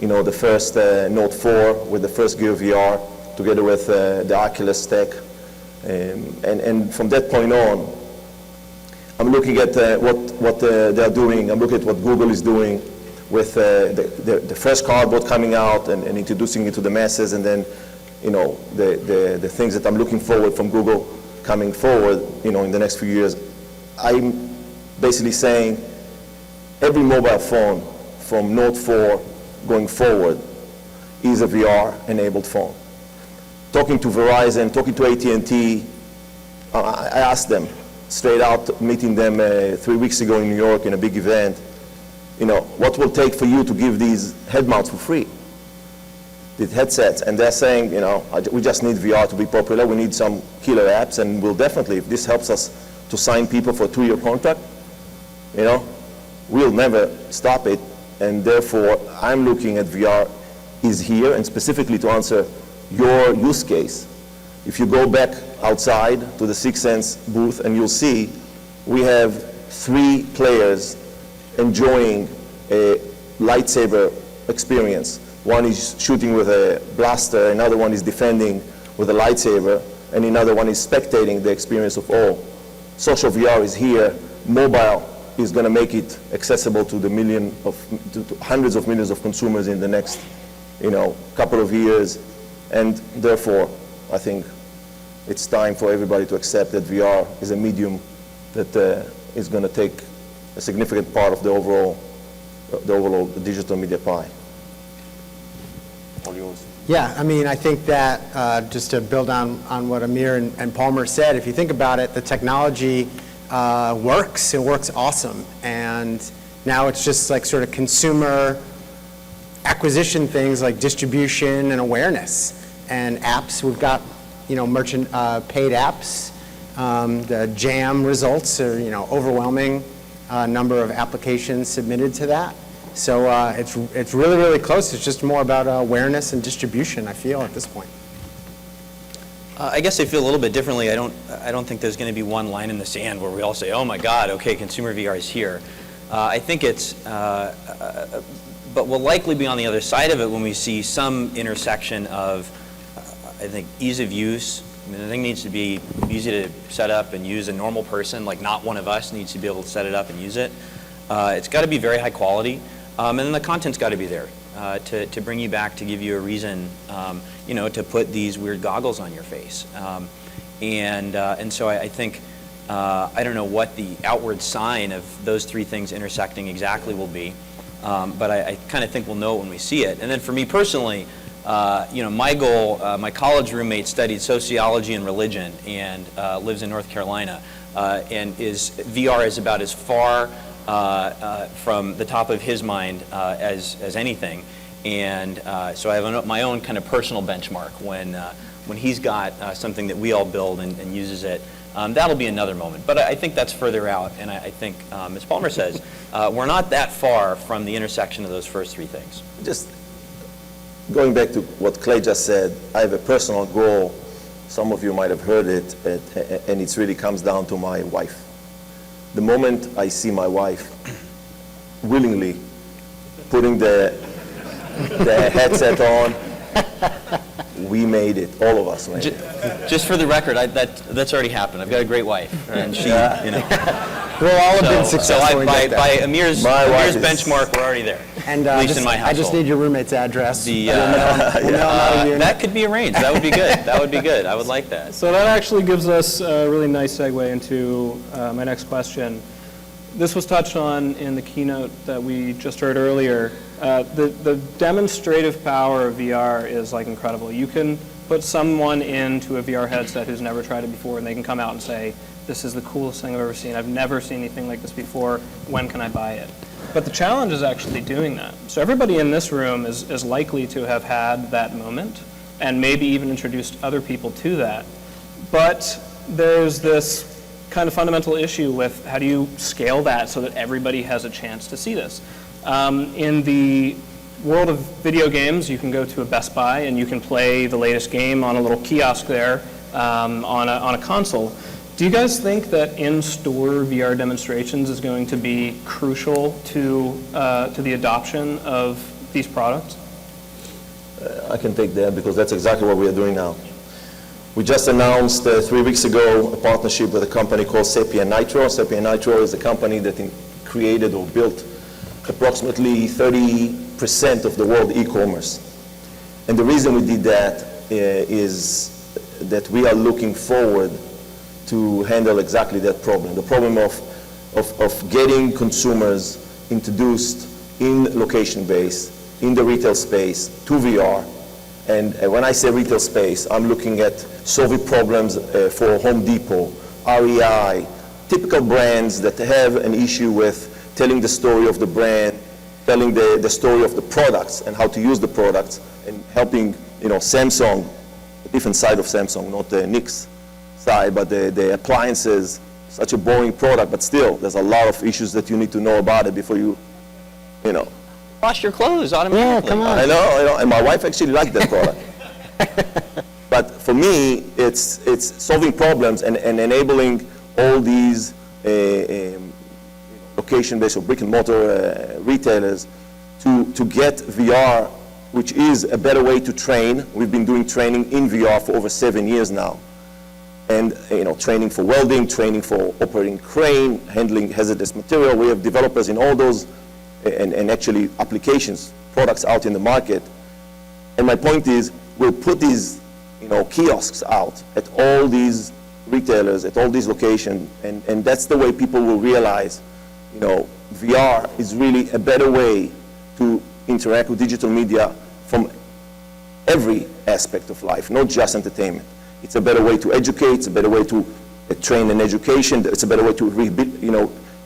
you know, the first Note 4 with the first Gear VR, together with the Oculus tech. And from that point on, I'm looking at what they're doing. I'm looking at what Google is doing with the first cardboard coming out and introducing it to the masses, and then, you know, the things that I'm looking forward from Google coming forward, you know, in the next few years. I'm basically saying every mobile phone from Note 4 going forward is a VR-enabled phone. Talking to Verizon, talking to AT&T, I asked them straight out, meeting them 3 weeks ago in New York in a big event, you know, what will it take for you to give these head mounts for free? The headsets, and they're saying, you know, we just need VR to be popular. We need some killer apps, and we'll definitely, if this helps us to sign people for a 2-year contract, you know, we'll never stop it. And therefore, I'm looking at VR is here, and specifically to answer your use case. If you go back outside to the Sixth Sense booth, and you'll see we have 3 players enjoying a lightsaber experience. One is shooting with a blaster, another one is defending with a lightsaber, and another one is spectating the experience of all. Social VR is here. Mobile is going to make it accessible to to hundreds of millions of consumers in the next, you know, couple of years. And therefore, I think it's time for everybody to accept that VR is a medium that is going to take a significant part of the overall digital media pie. All yours. Yeah, I mean, I think that just to build on what Amir and Palmer said, if you think about it, the technology works. It works awesome. And now it's just like sort of consumer acquisition things like distribution and awareness. And apps, we've got, you know, paid apps. The JAM results are, you know, overwhelming number of applications submitted to that. So it's really, really close. It's just more about awareness and distribution, I feel, at this point. I guess I feel a little bit differently. I don't think there's going to be one line in the sand where we all say, oh my God, okay, consumer VR is here. I think it's, but we'll likely be on the other side of it when we see some intersection of, I think, ease of use. I mean, the thing needs to be easy to set up and use. A normal person, like not one of us, needs to be able to set it up and use it. It's got to be very high quality. And then the content's got to be there to bring you back, to give you a reason, you know, to put these weird goggles on your face. And so I think, I don't know what the outward sign of those 3 things intersecting exactly will be, but I kind of think we'll know it when we see it. And then for me personally, you know, my goal, my college roommate studied sociology and religion and lives in North Carolina, and VR is about as far from the top of his mind as anything. And so I have my own kind of personal benchmark when he's got something that we all build and uses it. That'll be another moment. But I think that's further out. And I think, as Palmer says, we're not that far from the intersection of those first 3 things. Just going back to what Clay just said, I have a personal goal. Some of you might have heard it, and it really comes down to my wife. The moment I see my wife willingly putting the headset on, we made it. All of us made it. Just for the record, that's already happened. I've got a great wife, and she, you know. We'll all have been successful in that. By Amir's benchmark, we're already there. And at least in my household. I just need your roommate's address. That could be arranged. That would be good. That would be good. I would like that. So that actually gives us a really nice segue into my next question. This was touched on in the keynote that we just heard earlier. The demonstrative power of VR is like incredible. You can put someone into a VR headset who's never tried it before, and they can come out and say, this is the coolest thing I've ever seen. I've never seen anything like this before. When can I buy it? But the challenge is actually doing that. So everybody in this room is likely to have had that moment and maybe even introduced other people to that. But there's this kind of fundamental issue with how do you scale that so that everybody has a chance to see this. In the world of video games, you can go to a Best Buy and you can play the latest game on a little kiosk there on a console. Do you guys think that in-store VR demonstrations is going to be crucial to the adoption of these products? I can take that because that's exactly what we are doing now. We just announced 3 weeks ago a partnership with a company called Sapien Nitro. Sapien Nitro is a company that created or built approximately 30% of the world e-commerce. And the reason we did that is that we are looking forward to handle exactly that problem, the problem of getting consumers introduced in location base, in the retail space, to VR. And when I say retail space, I'm looking at solving problems for Home Depot, REI, typical brands that have an issue with telling the story of the brand, telling the story of the products and how to use the products, and helping, Samsung, a different side of Samsung, not the Nick's side, but the appliances, such a boring product, but still, there's a lot of issues that you need to know about it before you Wash your clothes automatically. Yeah, come on. I know, and my wife actually liked that product. But for me, it's solving problems and enabling all these location-based or brick-and-mortar retailers to get VR, which is a better way to train. We've been doing training in VR for over 7 years now. And training for welding, training for operating crane, handling hazardous material. We have developers in all those and actually applications, products out in the market. And my point is, we'll put these kiosks out at all these retailers, at all these locations, and that's the way people will realize VR is really a better way to interact with digital media from every aspect of life, not just entertainment. It's a better way to educate, it's a better way to train in education, it's a better way to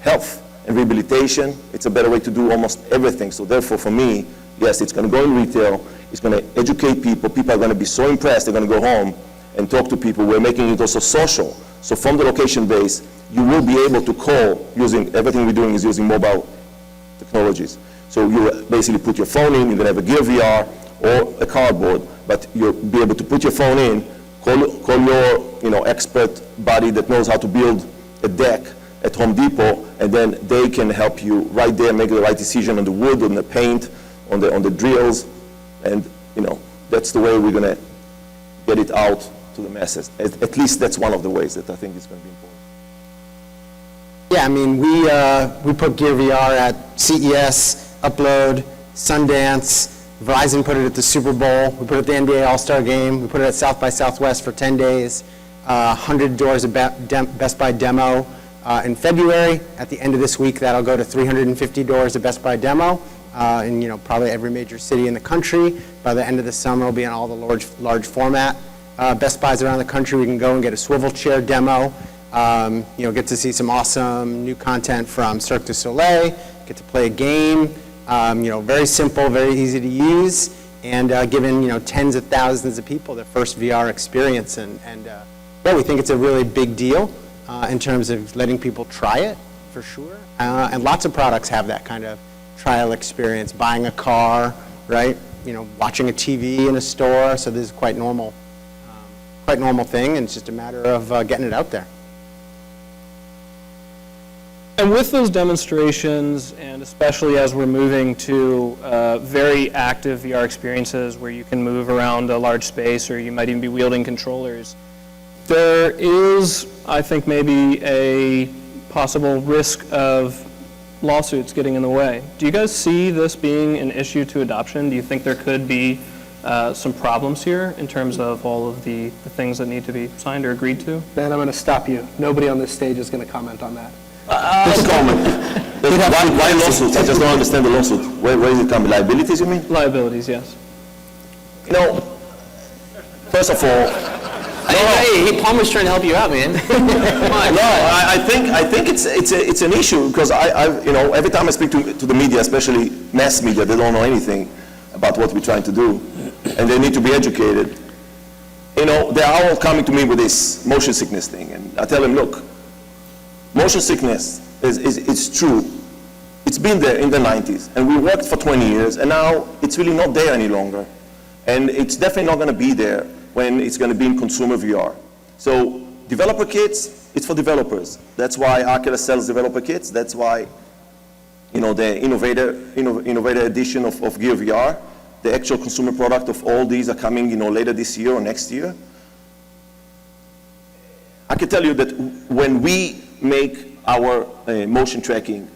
health and rehabilitation. It's a better way to do almost everything. So therefore, for me, yes, it's going to go in retail, it's going to educate people, people are going to be so impressed, they're going to go home and talk to people. We're making it also social. So from the location base, you will be able to call using, everything we're doing is using mobile technologies. So you basically put your phone in, you're going to have a Gear VR or a cardboard, but you'll be able to put your phone in, call your expert buddy that knows how to build a deck at Home Depot, and then they can help you right there make the right decision on the wood, on the paint, on the drills, and that's the way we're going to get it out to the masses. At least that's one of the ways that I think is going to be important. Yeah, I mean, we put Gear VR at CES, Upload, Sundance. Verizon put it at the Super Bowl. We put it at the NBA All-Star Game. We put it at South by Southwest for 10 days. 100 doors of Best Buy demo in February. At the end of this week, that'll go to 350 doors of Best Buy demo in probably every major city in the country. By the end of the summer, it'll be in all the large format Best Buys around the country. We can go and get a swivel chair demo. Get to see some awesome new content from Cirque du Soleil. Get to play a game. Very simple, very easy to use, and giving tens of thousands of people their first VR experience. And we think it's a really big deal in terms of letting people try it, for sure. And lots of products have that kind of trial experience. Buying a car, right? Watching a TV in a store. So this is quite normal thing, and it's just a matter of getting it out there. And with those demonstrations, and especially as we're moving to very active VR experiences where you can move around a large space or you might even be wielding controllers, there is, I think, maybe a possible risk of lawsuits getting in the way. Do you guys see this being an issue to adoption? Do you think there could be some problems here in terms of all of the things that need to be signed or agreed to? Ben, I'm going to stop you. Nobody on this stage is going to comment on that. Why lawsuits? I just don't understand the lawsuit. Where is it coming? Liabilities, you mean? Liabilities, yes. First of all, Hey, Palmer's trying to help you out, man. Come on. No, I think it's an issue because every time I speak to the media, especially mass media, they don't know anything about what we're trying to do, and they need to be educated. They are all coming to me with this motion sickness thing, and I tell them, look, motion sickness is true. it's been there in the 90s, and we worked for 20 years, and now it's really not there any longer. And it's definitely not going to be there when it's going to be in consumer VR. So developer kits, it's for developers. That's why Oculus sells developer kits. That's why, you know, the innovator edition of Gear VR, the actual consumer product of all these are coming, you know, later this year or next year. I can tell you that when we make our motion tracking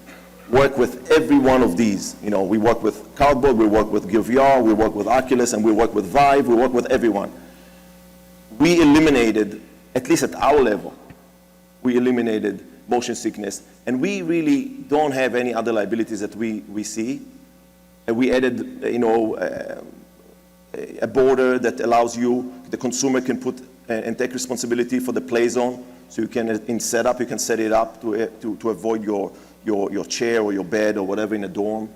work with every one of these, you know, we work with Cardboard, we work with Gear VR, we work with Oculus, and we work with Vive, we work with everyone. We eliminated, at least at our level, we eliminated motion sickness, and we really don't have any other liabilities that we see. And we added, you know, a border that allows you, the consumer can put and take responsibility for the play zone. So you can, in setup, you can set it up to avoid your chair or your bed or whatever in a dorm.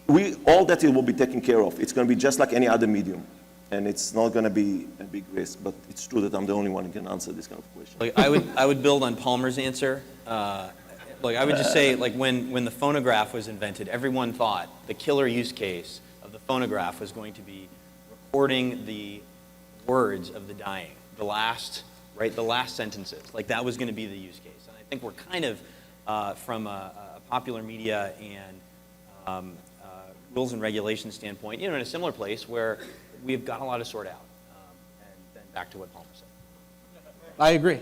All that it will be taken care of. It's going to be just like any other medium. And it's not going to be a big risk, but it's true that I'm the only one who can answer this kind of question. Like, I would build on Palmer's answer. Like, I would just say, like, when the phonograph was invented, everyone thought the killer use case of the phonograph was going to be recording the words of the dying, the last sentences. Like, that was going to be the use case. And I think we're kind of, from a popular media and rules and regulations standpoint, you know, in a similar place where we've got a lot to sort out. And then back to what Palmer said. I agree.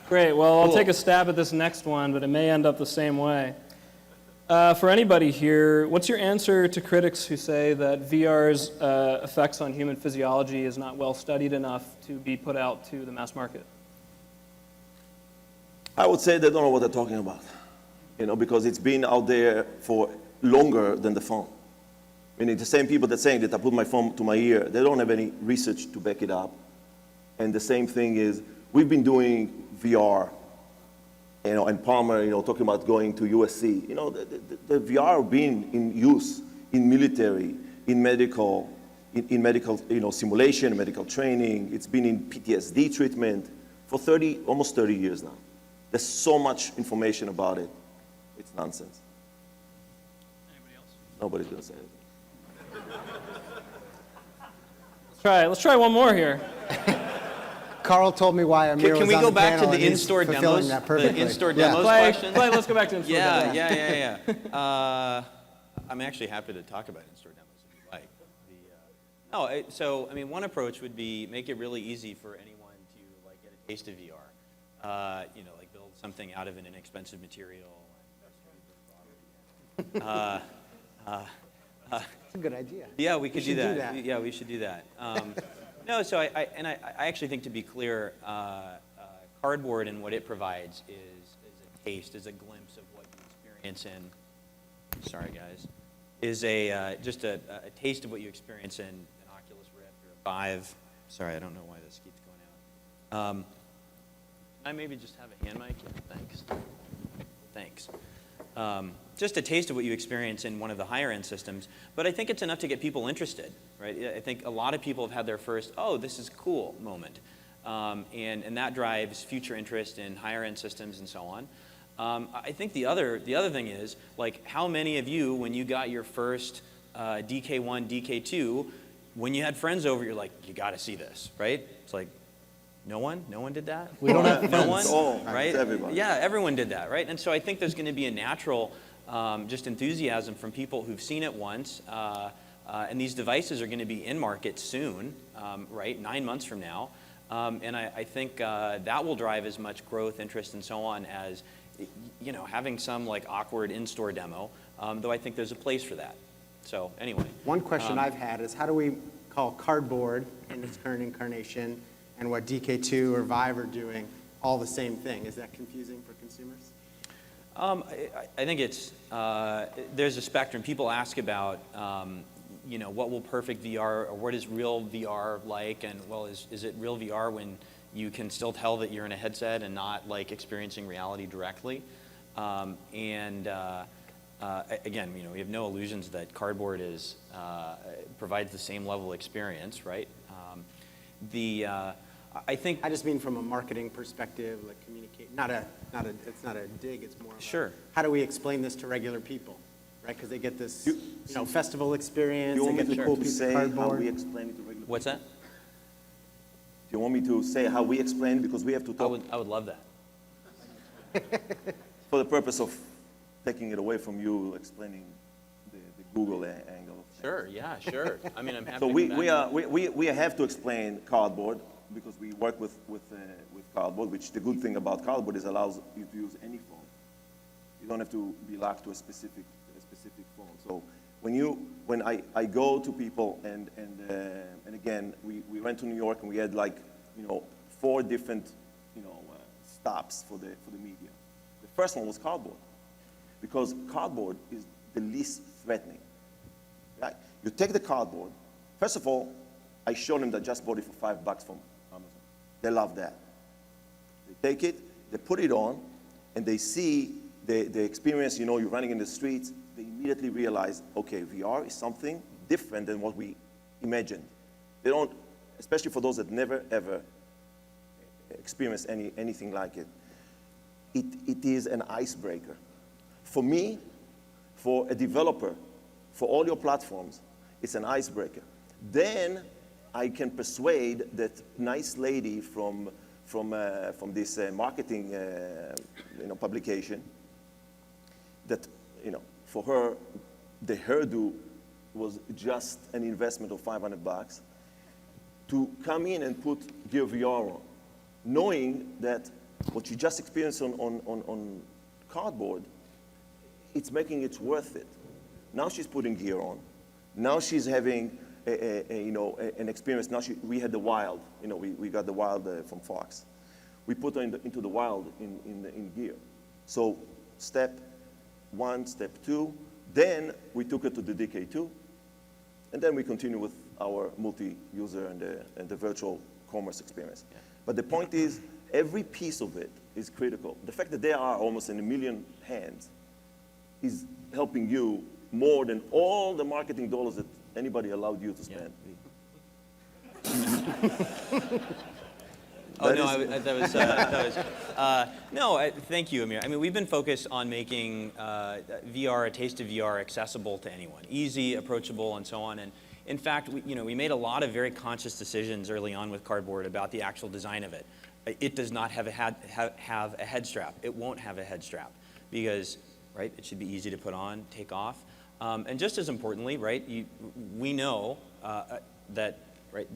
Great. Well, I'll take a stab at this next one, but it may end up the same way. For anybody here, what's your answer to critics who say that VR's effects on human physiology is not well studied enough to be put out to the mass market? I would say they don't know what they're talking about, you know, because it's been out there for longer than the phone. I mean, it's the same people that saying that I put my phone to my ear, they don't have any research to back it up. And the same thing is, we've been doing VR, you know, and Palmer, you know, talking about going to USC. You know, the VR being in use in military, in medical, you know, simulation, medical training. It's been in PTSD treatment for almost 30 years now. There's so much information about it. It's nonsense. Anybody else? Nobody's going to say anything. Let's try one more here. Carl told me why Amir was Can we on go the back to panel, the and he's in-store fulfilling demos? that perfectly. The in-store Yeah. demos Clay, questions? let's go back to in-store demos. Yeah. I'm actually happy to talk about in-store demos if you like. So, I mean, one approach would be make it really easy for anyone to, like, get a taste of VR. You know, like build something out of an inexpensive material. That's a good idea. Yeah, we could do that. do that. Yeah, we should do that. No, so I actually think, to be clear, Cardboard and what it provides is a taste, is a glimpse of what you experience in. Sorry, guys. Is just a taste of what you experience in an Oculus Rift or a Vive. Sorry, I don't know why this keeps going out. Can I maybe just have a hand mic? Yeah, thanks. Just a taste of what you experience in one of the higher end systems, but I think it's enough to get people interested, right? I think a lot of people have had their first, oh, this is cool moment, and that drives future interest in higher end systems and so on. I think the other thing is, like, how many of you, when you got your first DK1, DK2, when you had friends over, you're like, you got to see this, right? It's like, no one did that? We don't have no friends. one, right? It's everybody. Yeah, everyone did that, right? And so I think there's going to be a natural just enthusiasm from people who've seen it once, and these devices are going to be in market soon, right? 9 months from now, and I think that will drive as much growth, interest, and so on as, you know, having some like awkward in-store demo. Though I think there's a place for that. So anyway. One question I've had is, how do we call Cardboard in its current incarnation and what DK2 or Vive are doing all the same thing? Is that confusing for consumers? I think it's, there's a spectrum. People ask about, you know, what will perfect VR, or what is real VR like? And, well, is it real VR when you can still tell that you're in a headset and not, like, experiencing reality directly? Again, you know, we have no illusions that Cardboard provides the same level of experience, right? I think. I just mean from a marketing perspective, like communicate, it's not a dig, it's more of Sure. how do we explain this to regular people, right? Because they get this, festival experience, they get the cool piece of cardboard. How we explain it to regular What's that? Do you want me to say how we explain? Because we have to talk. I would love that. For the purpose of taking it away from you explaining the Google angle. Sure, yeah, sure. I mean, I'm happy So to we come back. we have to explain cardboard because we work with cardboard, which the good thing about cardboard is allows you to use any phone. You don't have to be locked to a specific phone. So when I go to people and again, we went to New York and we had 4 different stops for the media. The first one was cardboard, because cardboard is the least threatening. Right? You take the cardboard. First of all, I showed them that I just bought it for $5 from Amazon. They love that. They take it, they put it on, and they see the experience. You're running in the streets. They immediately realize, okay, VR is something different than what we imagined. They don't, especially for those that never ever experienced anything like it. It is an icebreaker. For me, for a developer, for all your platforms, it's an icebreaker. Then I can persuade that nice lady from this marketing publication that for her the hairdo was just an investment of $500 to come in and put Gear VR on, knowing that what you just experienced on cardboard, it's making it worth it. Now she's putting gear on. Now she's having an experience. Now we had the Wild. We got the Wild from Fox. We put her into the Wild in gear. So step 1, step 2. Then we took her to the DK2, and then we continue with our multi-user and the virtual commerce experience. Yeah. But the point is, every piece of it is critical. The fact that there are almost 1 million hands is helping you more than all the marketing dollars that anybody allowed you to spend. Yeah. Thank you, Amir. I mean, we've been focused on making VR, a taste of VR, accessible to anyone, easy, approachable, and so on. And in fact, we made a lot of very conscious decisions early on with cardboard about the actual design of it. It does not have a head strap. It won't have a head strap because, right, it should be easy to put on, take off. And just as importantly, right, we know that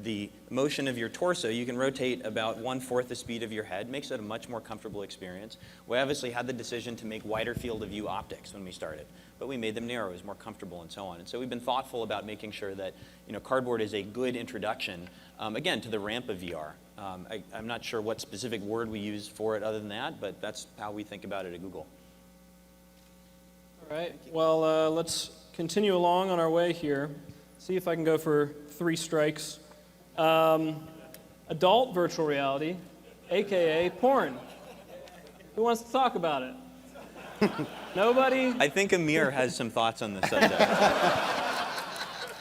the motion of your torso, you can rotate about 1/4 the speed of your head, makes it a much more comfortable experience. We obviously had the decision to make wider field of view optics when we started, but we made them narrow, more comfortable, and so on. And so we've been thoughtful about making sure that cardboard is a good introduction, again, to the ramp of VR. I'm not sure what specific word we use for it other than that, but that's how we think about it at Google. All right, well, let's continue along on our way here. See if I can go for 3 strikes. Adult virtual reality, AKA porn. Who wants to talk about it? Nobody? I think Amir has some thoughts on the subject.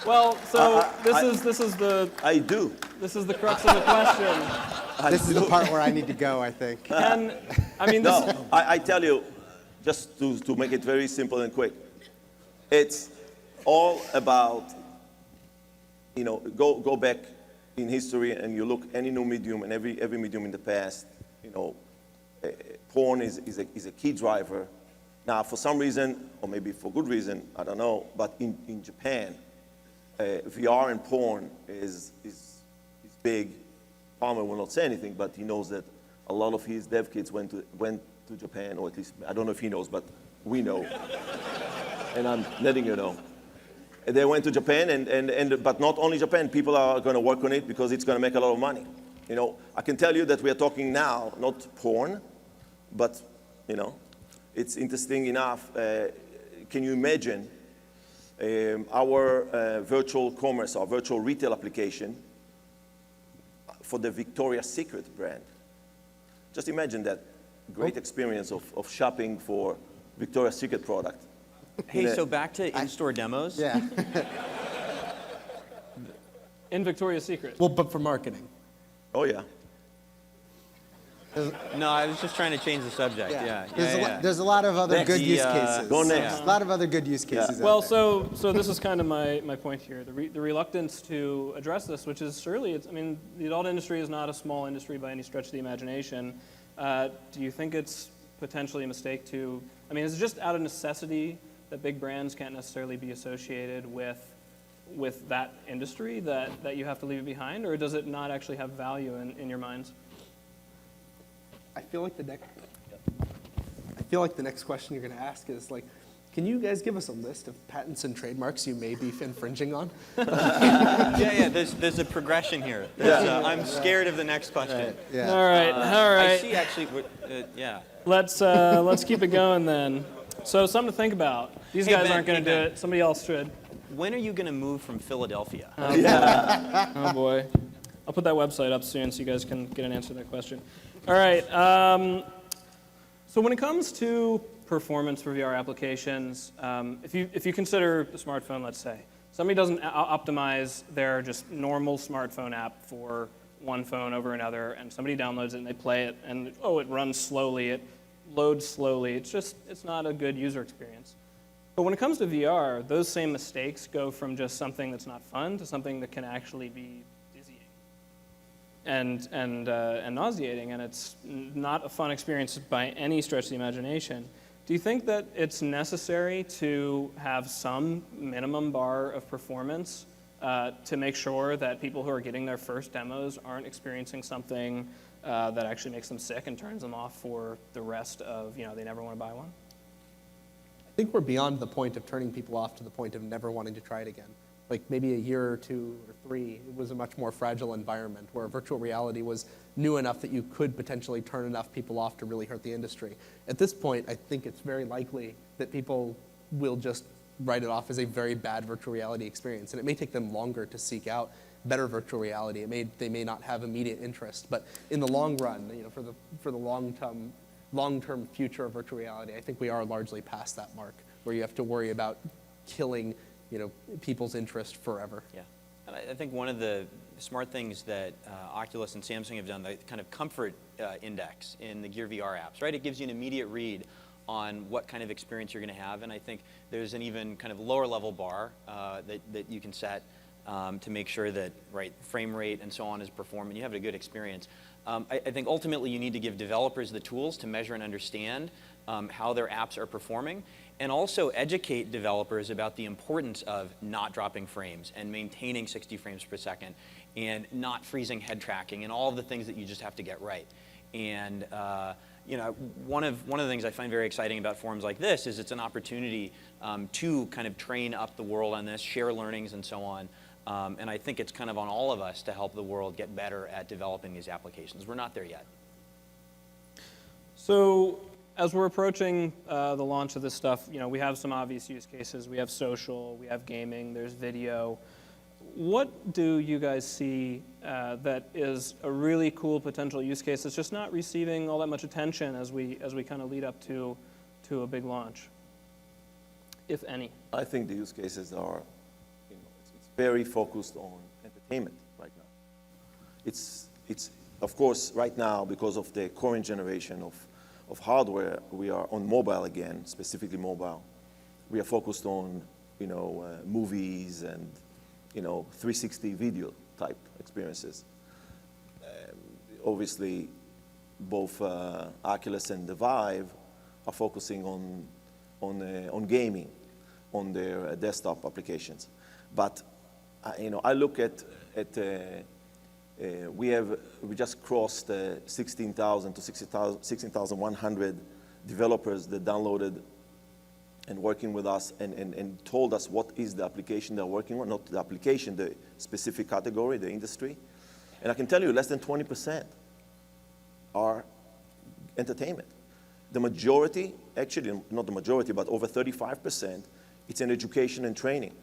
Well, so this is the... I do. This is the crux of the question. This is the part where I need to go, I think. I tell you, just to make it very simple and quick, it's all about, go back in history and you look any new medium and every medium in the past, porn is a key driver. Now, for some reason, or maybe for good reason, I don't know, but in Japan, VR and porn is big. Palmer will not say anything, but he knows that a lot of his dev kids went to Japan, or at least, I don't know if he knows, but we know. And I'm letting you know. They went to Japan, but not only Japan, people are going to work on it because it's going to make a lot of money. I can tell you that we are talking now, not porn, but, it's interesting enough. Can you imagine our virtual commerce, our virtual retail application for the Victoria's Secret brand? Just imagine that great experience of shopping for Victoria's Secret product. Hey, so back to in-store demos. Yeah. In Victoria's Secret. Well, but for marketing. Oh, yeah. No, I was just trying to change the subject. Yeah. There's a lot of other good use cases. Go next. A lot of other good use cases. Well, out there. so this is kind of my point here. The reluctance to address this, which is surely, I mean, the adult industry is not a small industry by any stretch of the imagination. Do you think it's potentially a mistake to, I mean, is it just out of necessity that big brands can't necessarily be associated with that industry that you have to leave it behind, or does it not actually have value in your minds? I feel like the next question you're going to ask is like, can you guys give us a list of patents and trademarks you may be infringing on? There's a progression here. I'm scared of the next question. Right, yeah. All right. I see actually, yeah. Let's keep it going then. So something to think about. These guys Ben, aren't going to do it. Somebody else should. When are you going to move from Philadelphia? Oh boy. I'll put that website up soon so you guys can get an answer to that question. All right. So when it comes to performance for VR applications, if you consider the smartphone, let's say, somebody doesn't optimize their just normal smartphone app for one phone over another, and somebody downloads it and they play it, and it runs slowly, it loads slowly. It's not a good user experience. But when it comes to VR, those same mistakes go from just something that's not fun to something that can actually be dizzying and nauseating, and it's not a fun experience by any stretch of the imagination. Do you think that it's necessary to have some minimum bar of performance to make sure that people who are getting their first demos aren't experiencing something that actually makes them sick and turns them off for the rest of, they never want to buy one? I think we're beyond the point of turning people off to the point of never wanting to try it again. Like maybe a year or 2 or 3, it was a much more fragile environment where virtual reality was new enough that you could potentially turn enough people off to really hurt the industry. At this point, I think it's very likely that people will just write it off as a very bad virtual reality experience, and it may take them longer to seek out better virtual reality. They may not have immediate interest, but in the long run, for the long-term future of virtual reality, I think we are largely past that mark where you have to worry about killing, people's interest forever. Yeah, and I think one of the smart things that Oculus and Samsung have done, the kind of comfort index in the Gear VR apps, right? It gives you an immediate read on what kind of experience you're going to have, and I think there's an even kind of lower level bar that you can set to make sure that frame rate and so on is performing. You have a good experience. I think ultimately you need to give developers the tools to measure and understand how their apps are performing, and also educate developers about the importance of not dropping frames and maintaining 60 frames per second and not freezing head tracking and all of the things that you just have to get right. And one of the things I find very exciting about forums like this is it's an opportunity to kind of train up the world on this, share learnings and so on. And I think it's kind of on all of us to help the world get better at developing these applications. We're not there yet. So as we're approaching the launch of this stuff, we have some obvious use cases. We have social, we have gaming, there's video. What do you guys see that is a really cool potential use case that's just not receiving all that much attention as we kind of lead up to a big launch, if any? I think the use cases are, it's very focused on entertainment right now. It's of course right now, because of the current generation of hardware, we are on mobile again, specifically mobile. We are focused on movies and 360 video type experiences. Obviously, both Oculus and the Vive are focusing on gaming, on their desktop applications. But I look at we just crossed 16,000 to 16,100 developers that downloaded and working with us and told us what is the application they're working on, not the application, the specific category, the industry. And I can tell you less than 20% are entertainment. The majority, actually not the majority, but over 35%, it's in education and training.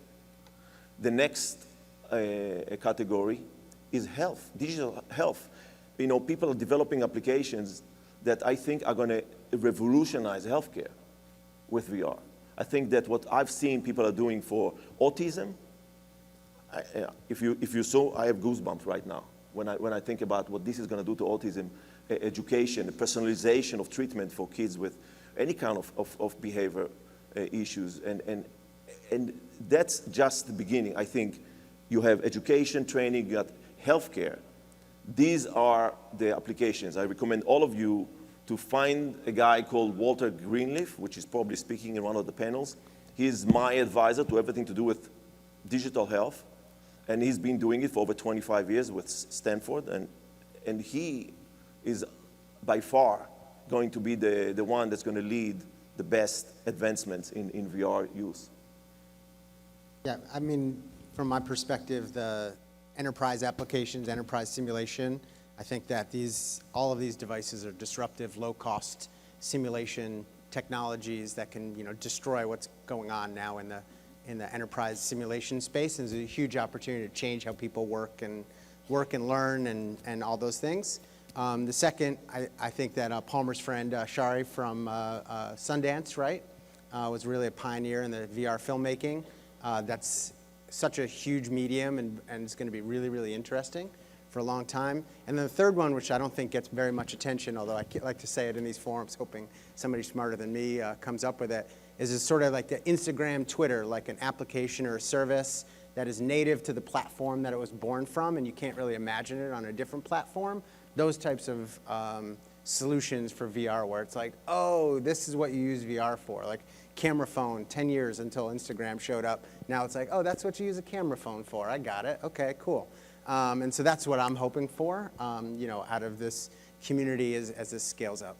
The next category is health, digital health. People are developing applications that I think are going to revolutionize healthcare with VR. I think that what I've seen people are doing for autism, if you saw, I have goosebumps right now when I think about what this is going to do to autism education, personalization of treatment for kids with any kind of behavior issues. And that's just the beginning. I think you have education, training, you got healthcare. These are the applications. I recommend all of you to find a guy called Walter Greenleaf, which is probably speaking in one of the panels. He's my advisor to everything to do with digital health. And he's been doing it for over 25 years with Stanford. And he is by far going to be the one that's going to lead the best advancements in VR use. Yeah, I mean, from my perspective, the enterprise applications, enterprise simulation, I think that all of these devices are disruptive, low-cost simulation technologies that can, destroy what's going on now in the enterprise simulation space. And there's a huge opportunity to change how people work and learn and all those things. The second, I think that Palmer's friend, Shari from Sundance, right, was really a pioneer in the VR filmmaking. That's such a huge medium and it's going to be really, really interesting for a long time. And then the third one, which I don't think gets very much attention, although I like to say it in these forums, hoping somebody smarter than me comes up with it, is it's sort of like the Instagram, Twitter, like an application or a service that is native to the platform that it was born from, and you can't really imagine it on a different platform. Those types of solutions for VR where it's like, oh, this is what you use VR for. Like camera phone, 10 years until Instagram showed up. Now it's like, oh, that's what you use a camera phone for. I got it. Okay, cool. And so that's what I'm hoping for, out of this community as this scales up.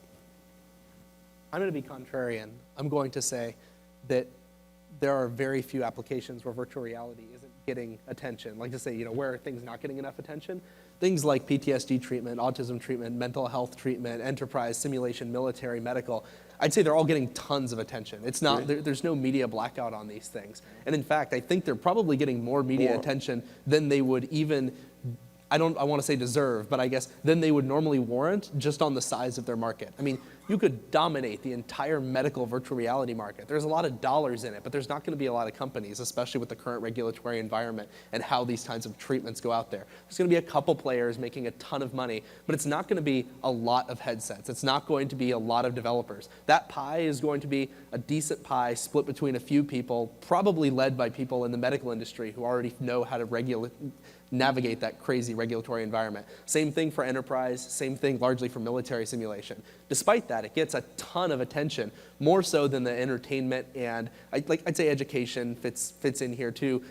I'm going to be contrarian. I'm going to say that there are very few applications where virtual reality isn't getting attention. Like to say, where are things not getting enough attention? Things like PTSD treatment, autism treatment, mental health treatment, enterprise, simulation, military, medical. I'd say they're all getting tons of attention. It's not, there's no media blackout on these things. And in fact, I think they're probably getting more media attention than they would even, I want to say deserve, but I guess than they would normally warrant just on the size of their market. I mean, you could dominate the entire medical virtual reality market. There's a lot of dollars in it, but there's not going to be a lot of companies, especially with the current regulatory environment and how these kinds of treatments go out there. There's going to be a couple players making a ton of money, but it's not going to be a lot of headsets. It's not going to be a lot of developers. That pie is going to be a decent pie split between a few people, probably led by people in the medical industry who already know how to navigate that crazy regulatory environment. Same thing for enterprise, same thing largely for military simulation. Despite that, it gets a ton of attention, more so than the entertainment and I'd say education fits in here too.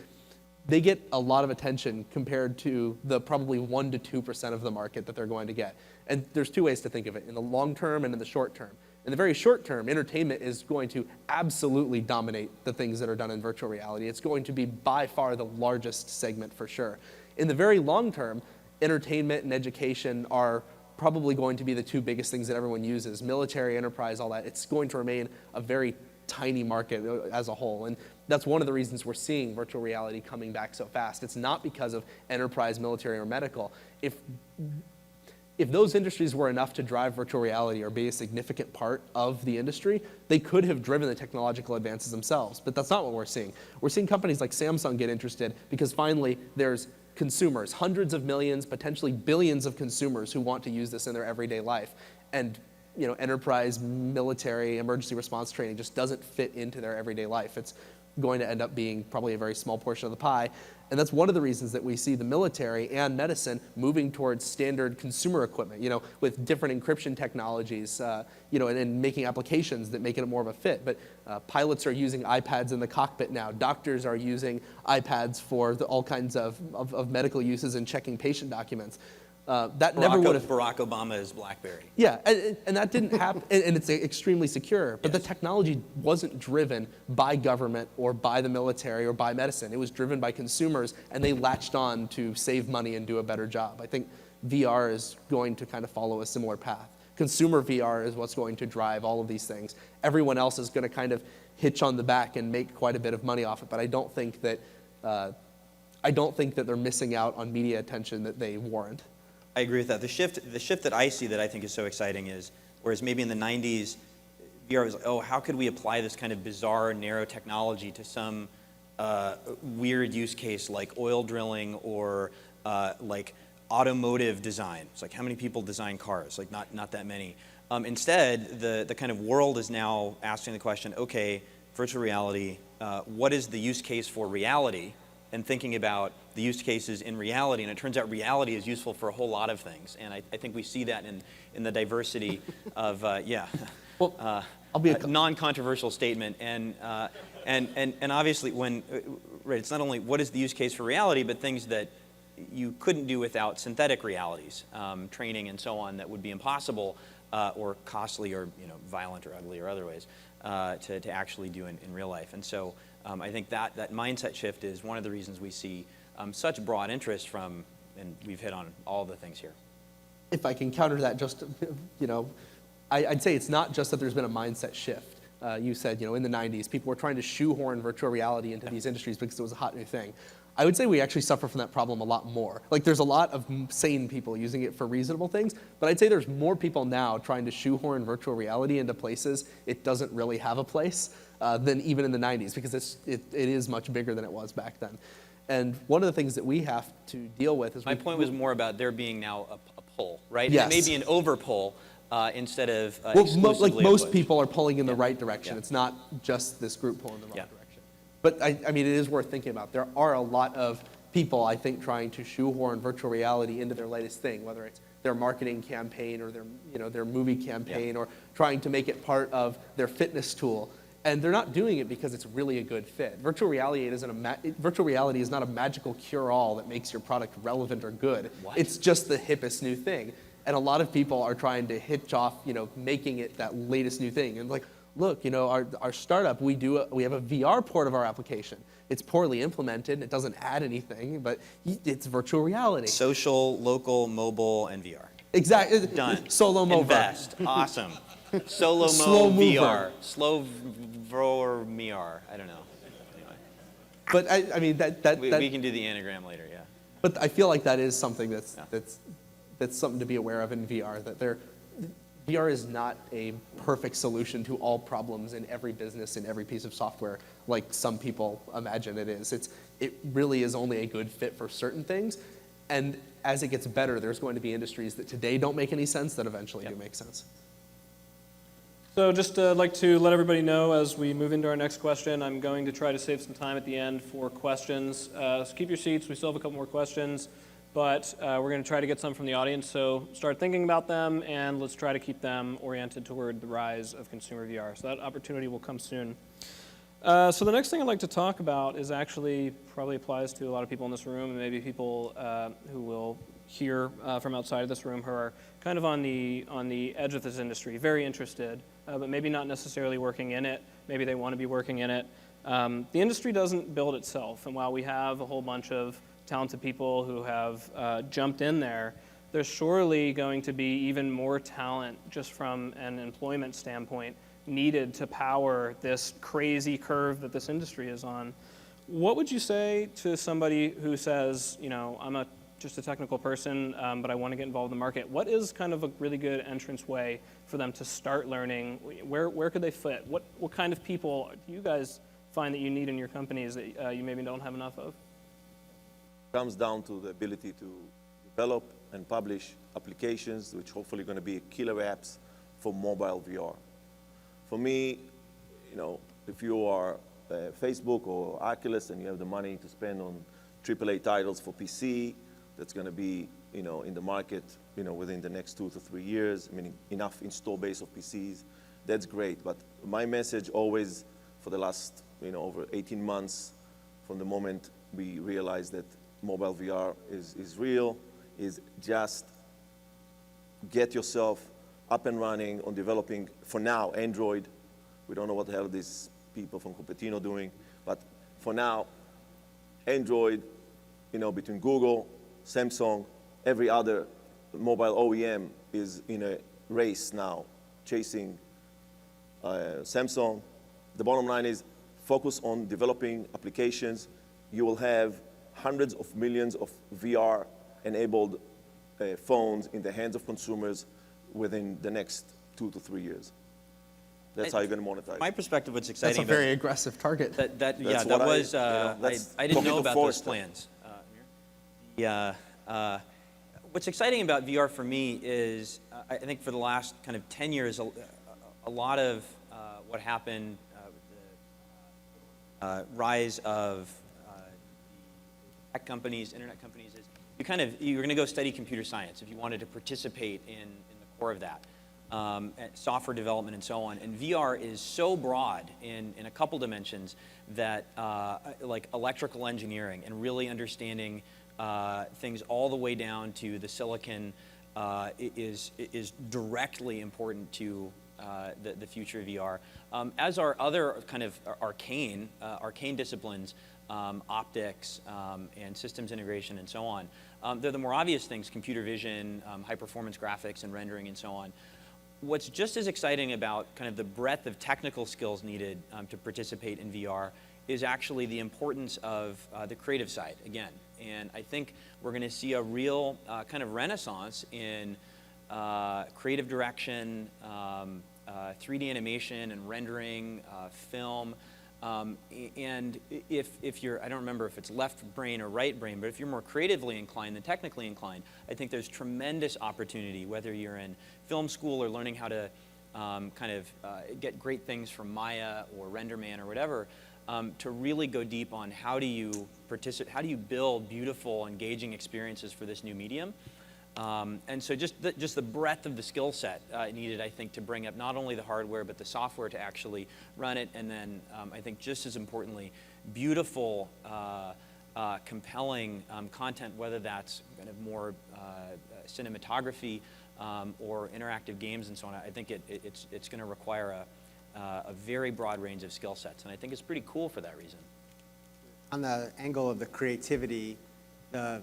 They get a lot of attention compared to the probably 1 to 2% of the market that they're going to get. And there's two ways to think of it, in the long term and in the short term. In the very short term, entertainment is going to absolutely dominate the things that are done in virtual reality. It's going to be by far the largest segment for sure. In the very long term, entertainment and education are probably going to be the two biggest things that everyone uses. Military, enterprise, all that. It's going to remain a very tiny market as a whole. And that's one of the reasons we're seeing virtual reality coming back so fast. It's not because of enterprise, military, or medical. If those industries were enough to drive virtual reality or be a significant part of the industry, they could have driven the technological advances themselves. But that's not what we're seeing. We're seeing companies like Samsung get interested because finally there's consumers, hundreds of millions, potentially billions of consumers who want to use this in their everyday life. And enterprise, military, emergency response training just doesn't fit into their everyday life. It's going to end up being probably a very small portion of the pie. And that's one of the reasons that we see the military and medicine moving towards standard consumer equipment, with different encryption technologies, and making applications that make it more of a fit. But pilots are using iPads in the cockpit now. Doctors are using iPads for all kinds of medical uses and checking patient documents. That never would have. Barack Obama's BlackBerry. Yeah, and that didn't happen, and it's extremely secure. But the technology wasn't driven by government or by the military or by medicine. It was driven by consumers, and they latched on to save money and do a better job. I think VR is going to kind of follow a similar path. Consumer VR is what's going to drive all of these things. Everyone else is going to kind of hitch on the back and make quite a bit of money off it. But I don't think that they're missing out on media attention that they warrant. I agree with that. The shift that I see that I think is so exciting is, whereas maybe in the 90s, VR was like, oh, how could we apply this kind of bizarre, narrow technology to some weird use case like oil drilling or like automotive design. It's like, how many people design cars? Like, not that many. Instead, the kind of world is now asking the question, okay, virtual reality, what is the use case for reality? And thinking about the use cases in reality, and it turns out reality is useful for a whole lot of things. And I think we see that in the diversity of, Well, I'll be a non-controversial statement. And obviously, right, it's not only what is the use case for reality, but things that you couldn't do without synthetic realities, training and so on, that would be impossible or costly or violent or ugly or other ways to actually do in real life. And so I think that mindset shift is one of the reasons we see such broad interest from, and we've hit on all the things here. If I can counter that, just, I'd say it's not just that there's been a mindset shift. You said, in the 90s, people were trying to shoehorn virtual reality into these industries because it was a hot new thing. I would say we actually suffer from that problem a lot more. Like, there's a lot of sane people using it for reasonable things, but I'd say there's more people now trying to shoehorn virtual reality into places it doesn't really have a place than even in the 90s, because it is much bigger than it was back then. And one of the things that we have to deal with is... My point was more about there being now a pull, right? Yes. And it may be an over-pull instead of well, exclusively like most people are pulling in the right direction. Yeah. It's not just this group pulling in the wrong direction. But I mean, it is worth thinking about. There are a lot of people, I think, trying to shoehorn virtual reality into their latest thing, whether it's their marketing campaign or their movie campaign, or trying to make it part of their fitness tool. And they're not doing it because it's really a good fit. Virtual reality is not a magical cure-all that makes your product relevant or good. What? It's just the hippest new thing. And a lot of people are trying to hitch off, making it that latest new thing. And like, look, our startup, we have a VR port of our application. It's poorly implemented. It doesn't add anything, but it's virtual reality. Social, local, mobile, and VR. Exactly. Done. Solo mover. Invest. Awesome. Solo Slow mo mover. VR. Slow vor VR. I don't know. Anyway. But I mean we can do the anagram later. Yeah. But I feel like that is something that's something to be aware of in VR. That VR is not a perfect solution to all problems in every business, in every piece of software, like some people imagine it is. It really is only a good fit for certain things. And as it gets better, there's going to be industries that today don't make any sense that eventually do make sense. So just like to let everybody know as we move into our next question, I'm going to try to save some time at the end for questions. So keep your seats. We still have a couple more questions, but we're going to try to get some from the audience. So start thinking about them, and let's try to keep them oriented toward the rise of consumer VR. So that opportunity will come soon. So the next thing I'd like to talk about is actually probably applies to a lot of people in this room, and maybe people who will hear from outside of this room who are kind of on the edge of this industry, very interested, but maybe not necessarily working in it. Maybe they want to be working in it. The industry doesn't build itself, and while we have a whole bunch of talented people who have jumped in there, there's surely going to be even more talent just from an employment standpoint needed to power this crazy curve that this industry is on. What would you say to somebody who says, I'm just a technical person, but I want to get involved in the market? What is kind of a really good entrance way for them to start learning? Where could they fit? What kind of people do you guys find that you need in your companies that you maybe don't have enough of? It comes down to the ability to develop and publish applications, which hopefully are going to be killer apps for mobile VR. For me, if you are Facebook or Oculus and you have the money to spend on AAA titles for PC, that's going to be, in the market, within the next 2 to 3 years, meaning enough install base of PCs, that's great. But my message always, for the last, over 18 months, from the moment we realized that mobile VR is real, is just get yourself up and running on developing, for now, Android. We don't know what the hell these people from Cupertino are doing, but for now, Android, between Google, Samsung, every other mobile OEM is in a race now, chasing Samsung. The bottom line is focus on developing applications. You will have hundreds of millions of VR-enabled phones in the hands of consumers within the next 2 to 3 years. That's how you're going to monetize. My perspective, what's exciting. That's a very aggressive target. I didn't know about those plans. What's exciting about VR for me is, I think for the last kind of 10 years, a lot of what happened, the rise of tech companies, internet companies, is you're going to go study computer science if you wanted to participate in the core of that. Software development and so on. And VR is so broad in a couple dimensions that like electrical engineering and really understanding things all the way down to the silicon is directly important to the future of VR. As are other kind of arcane disciplines, optics and systems integration and so on. They're the more obvious things, computer vision, high performance graphics and rendering and so on. What's just as exciting about kind of the breadth of technical skills needed to participate in VR is actually the importance of the creative side, again. And I think we're going to see a real kind of renaissance in creative direction, 3D animation and rendering, film. And if you're, I don't remember if it's left brain or right brain, but if you're more creatively inclined than technically inclined, I think there's tremendous opportunity, whether you're in film school or learning how to get great things from Maya or RenderMan or whatever, to really go deep on how do you build beautiful, engaging experiences for this new medium. And so just the breadth of the skill set needed, I think, to bring up not only the hardware but the software to actually run it, and then I think just as importantly, beautiful, compelling content, whether that's kind of more cinematography or interactive games and so on. I think it's going to require a very broad range of skill sets, and I think it's pretty cool for that reason. On the angle of the creativity, the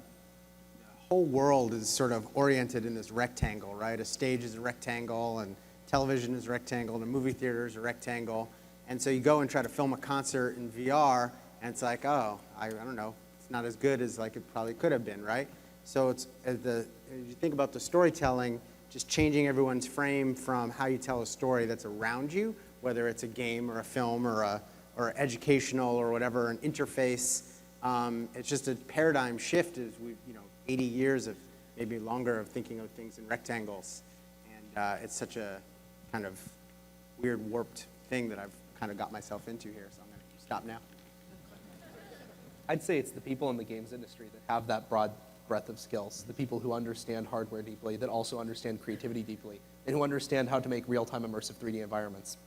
whole world is sort of oriented in this rectangle, right? A stage is a rectangle, and television is a rectangle, and a movie theater is a rectangle. And so you go and try to film a concert in VR, and it's like, oh, I don't know, it's not as good as like it probably could have been, right? So it's as you think about the storytelling, just changing everyone's frame from how you tell a story that's around you, whether it's a game or a film or educational or whatever, an interface. It's just a paradigm shift as we, 80 years of maybe longer of thinking of things in rectangles. And it's such a kind of weird, warped thing that I've kind of got myself into here, so I'm going to stop now. I'd say it's the people in the games industry that have that broad breadth of skills, the people who understand hardware deeply, that also understand creativity deeply, and who understand how to make real-time immersive 3D environments.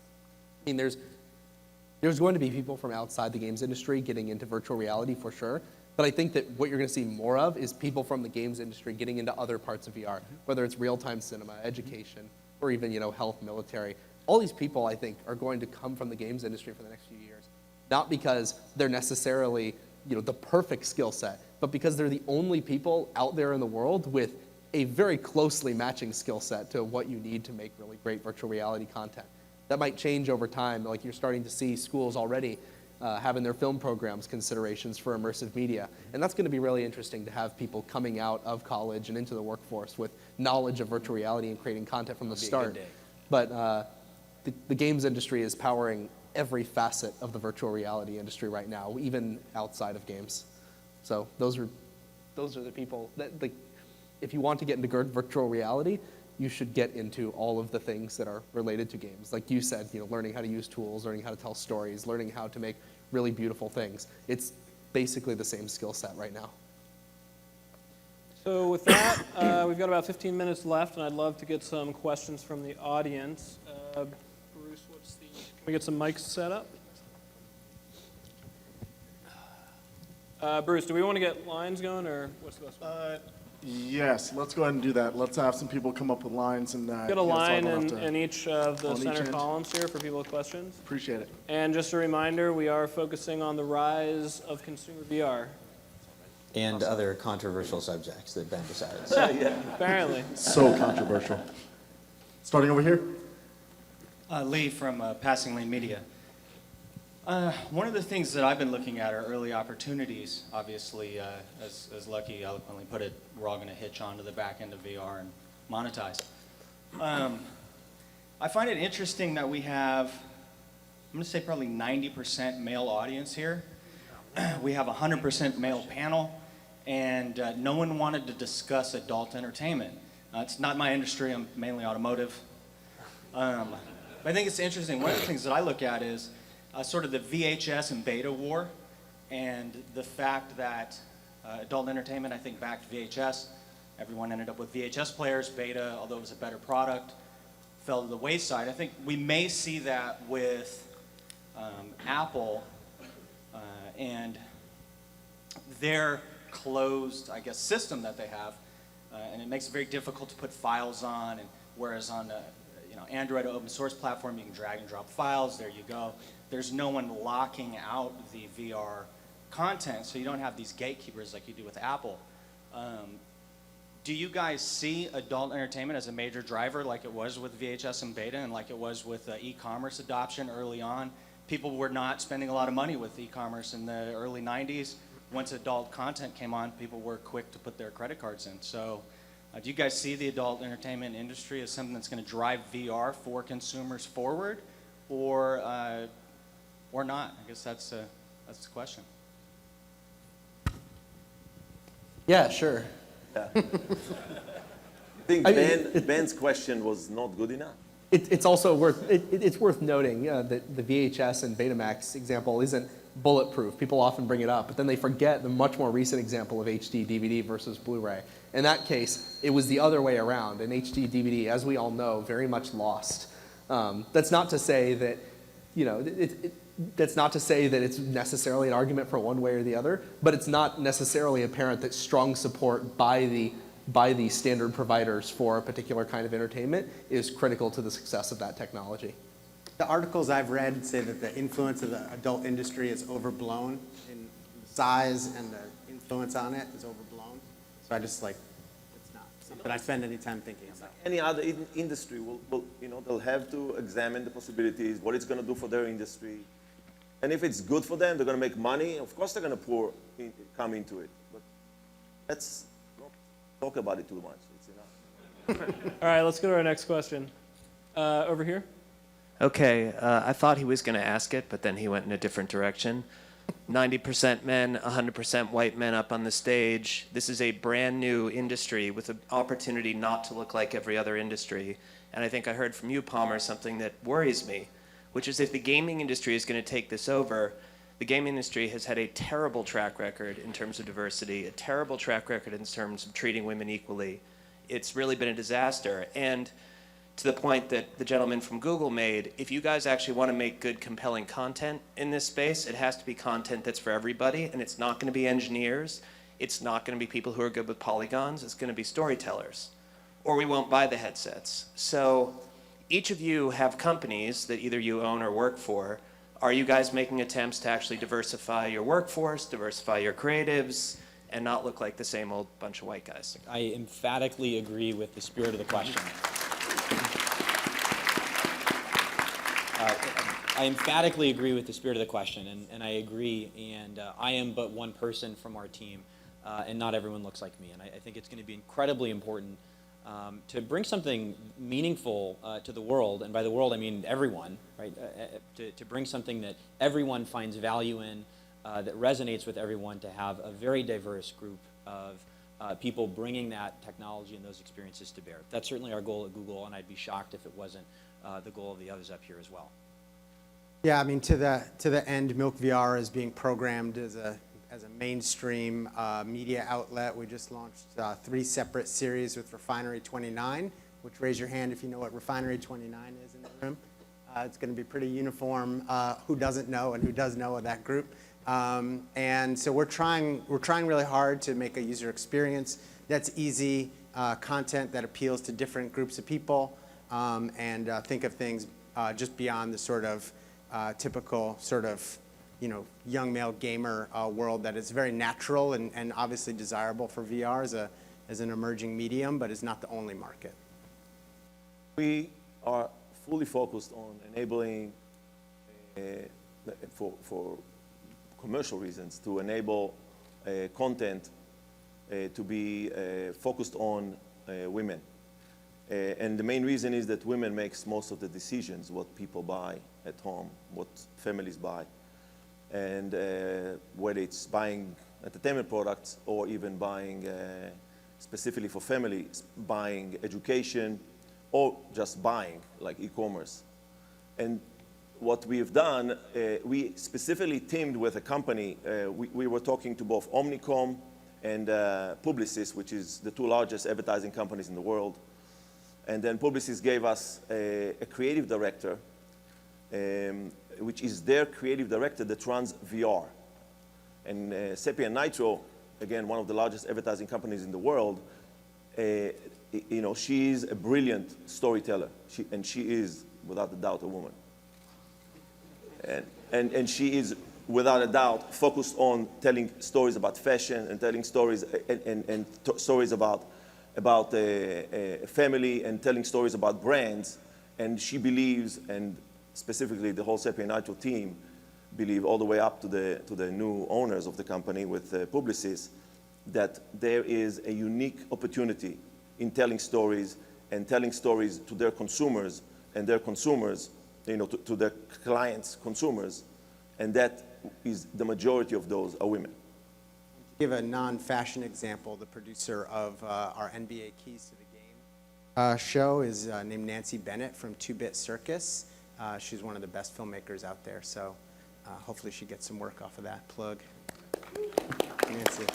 I mean, there's going to be people from outside the games industry getting into virtual reality for sure, but I think that what you're going to see more of is people from the games industry getting into other parts of VR, whether it's real-time cinema, education, or even, health, military. All these people, I think, are going to come from the games industry for the next few years, not because they're necessarily, the perfect skill set, but because they're the only people out there in the world with a very closely matching skill set to what you need to make really great virtual reality content. That might change over time. Like you're starting to see schools already having their film programs considerations for immersive media. And that's going to be really interesting to have people coming out of college and into the workforce with knowledge of virtual reality and creating content from the start. But the games industry is powering every facet of the virtual reality industry right now, even outside of games. So those are the people that, if you want to get into good virtual reality, you should get into all of the things that are related to games. Like you said, learning how to use tools, learning how to tell stories, learning how to make really beautiful things. It's basically the same skill set right now. So with that, we've got about 15 minutes left, and I'd love to get some questions from the audience. Bruce, can we get some mics set up? Bruce, do we want to get lines going, or what's the best way? Yes, let's go ahead and do that. Let's have some people come up with lines and get a line in each of the center columns here for people with questions. Appreciate it. And just a reminder, we are focusing on the rise of consumer VR. And other controversial subjects that Ben decides. Yeah. Apparently. So controversial. Starting over here. Lee from Passing Lane Media. One of the things that I've been looking at are early opportunities. Obviously, as Lucky eloquently put it, we're all going to hitch onto the back end of VR and monetize. I find it interesting that we have, I'm going to say probably 90% male audience here. We have a 100% male panel, and no one wanted to discuss adult entertainment. It's not my industry, I'm mainly automotive. But I think it's interesting. One of the things that I look at is sort of the VHS and beta war, and the fact that adult entertainment, I think, backed VHS. Everyone ended up with VHS players. Beta, although it was a better product, fell to the wayside. I think we may see that with Apple and their closed, I guess, system that they have, and it makes it very difficult to put files on. And whereas on Android open source platform, you can drag and drop files. There you go. There's no one locking out the VR content, so you don't have these gatekeepers like you do with Apple. Do you guys see adult entertainment as a major driver like it was with VHS and beta and like it was with e-commerce adoption early on? People were not spending a lot of money with e-commerce in the early 90s. Once adult content came on, people were quick to put their credit cards in. So do you guys see the adult entertainment industry as something that's going to drive VR for consumers forward, or not? I guess that's the question. Yeah, sure. Yeah. I think Ben's question was not good enough. It's also worth noting that the VHS and Betamax example isn't bulletproof. People often bring it up, but then they forget the much more recent example of HD DVD versus Blu-ray. In that case, it was the other way around, and HD DVD, as we all know, very much lost. That's not to say that, that's not to say that it's necessarily an argument for one way or the other, but it's not necessarily apparent that strong support by the standard providers for a particular kind of entertainment is critical to the success of that technology. The articles I've read say that the influence of the adult industry is overblown in size, and the influence on it is overblown. So I just it's not something I spend any time thinking about. Any other industry they'll have to examine the possibilities, what it's going to do for their industry. And if it's good for them, they're going to make money. Of course, they're going to come into it. But let's not talk about it too much. It's enough. All right, let's go to our next question. Over here. Okay, I thought he was going to ask it, but then he went in a different direction. 90% men, 100% white men up on the stage. This is a brand new industry with an opportunity not to look like every other industry. And I think I heard from you, Palmer, something that worries me, which is if the gaming industry is going to take this over, the gaming industry has had a terrible track record in terms of diversity, a terrible track record in terms of treating women equally. It's really been a disaster. And to the point that the gentleman from Google made, if you guys actually want to make good, compelling content in this space, it has to be content that's for everybody, and it's not going to be engineers. It's not going to be people who are good with polygons. It's going to be storytellers, or we won't buy the headsets. So each of you have companies that either you own or work for. Are you guys making attempts to actually diversify your workforce, diversify your creatives, and not look like the same old bunch of white guys? I emphatically agree with the spirit of the question. I emphatically agree with the spirit of the question, and I agree, and I am but one person from our team, and not everyone looks like me, and I think it's going to be incredibly important to bring something meaningful to the world, and by the world I mean everyone, right? To bring something that everyone finds value in, that resonates with everyone, to have a very diverse group of people bringing that technology and those experiences to bear. That's certainly our goal at Google, and I'd be shocked if it wasn't the goal of the others up here as well. Yeah, I mean, to the end, Milk VR is being programmed as a mainstream media outlet. We just launched 3 separate series with Refinery 29, which, raise your hand if you know what Refinery 29 is in the room. It's going to be pretty uniform who doesn't know and who does know of that group. And so we're trying really hard to make a user experience that's easy, content that appeals to different groups of people, and think of things just beyond the sort of typical sort of young male gamer world that is very natural and obviously desirable for VR as an emerging medium, but is not the only market. We are fully focused on enabling, for commercial reasons, to enable content to be focused on women. And the main reason is that women makes most of the decisions, what people buy at home, what families buy. And whether it's buying entertainment products, or even buying specifically for families, buying education, or just buying, like e-commerce. And what we've done, we specifically teamed with a company. We were talking to both Omnicom and Publicis, which is the two largest advertising companies in the world. And then Publicis gave us a creative director, which is their creative director that runs VR. And Seppi and Nitro, again, one of the largest advertising companies in the world, you know, she is a brilliant storyteller, and she is, without a doubt, a woman. And she is, without a doubt, focused on telling stories about fashion and telling stories and stories about family and telling stories about brands. And she believes, and specifically the whole Seppi and Nitro team believe, all the way up to the new owners of the company with Publicis, that there is a unique opportunity in telling stories and telling stories to their consumers and their consumers, you know, to their clients' consumers, and that is the majority of those are women. To give a non-fashion example, the producer of our NBA Keys to the Game show is named Nancy Bennett from 2-Bit Circus. She's one of the best filmmakers out there, so hopefully she gets some work off of that plug. Nancy.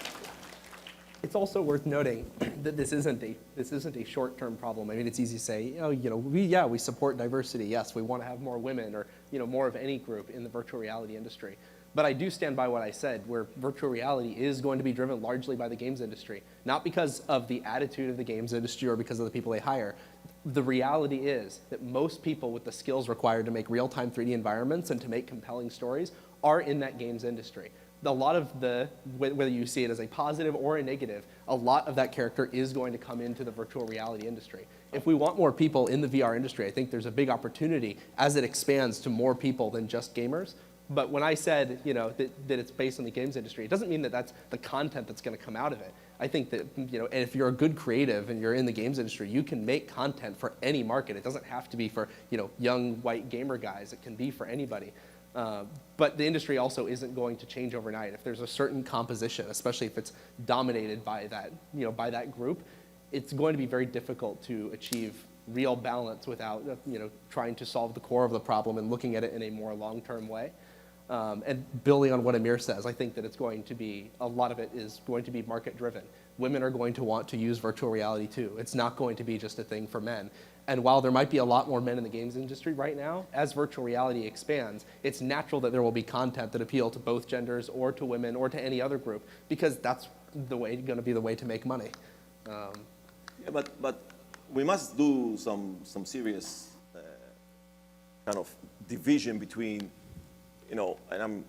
It's also worth noting that this isn't a short-term problem. I mean, it's easy to say, oh, you know, we support diversity. Yes, we want to have more women, or, you know, more of any group in the virtual reality industry. But I do stand by what I said, where virtual reality is going to be driven largely by the games industry, not because of the attitude of the games industry or because of the people they hire. The reality is that most people with the skills required to make real-time 3D environments and to make compelling stories are in that games industry. A lot of whether you see it as a positive or a negative, a lot of that character is going to come into the virtual reality industry. If we want more people in the VR industry, I think there's a big opportunity as it expands to more people than just gamers. But when I said, you know, that it's based on the games industry, it doesn't mean that that's the content that's going to come out of it. I think that, you know, and if you're a good creative and you're in the games industry, you can make content for any market. It doesn't have to be for, you know, young white gamer guys. It can be for anybody. But the industry also isn't going to change overnight. If there's a certain composition, especially if it's dominated by that, you know, by that group, it's going to be very difficult to achieve real balance without, you know, trying to solve the core of the problem and looking at it in a more long-term way. And building on what Amir says, I think that it's going to be, a lot of it is going to be market-driven. Women are going to want to use virtual reality too. It's not going to be just a thing for men. And while there might be a lot more men in the games industry right now, as virtual reality expands, it's natural that there will be content that appeal to both genders or to women or to any other group, because that's going to be the way to make money. Yeah, but we must do some serious kind of division between, you know, and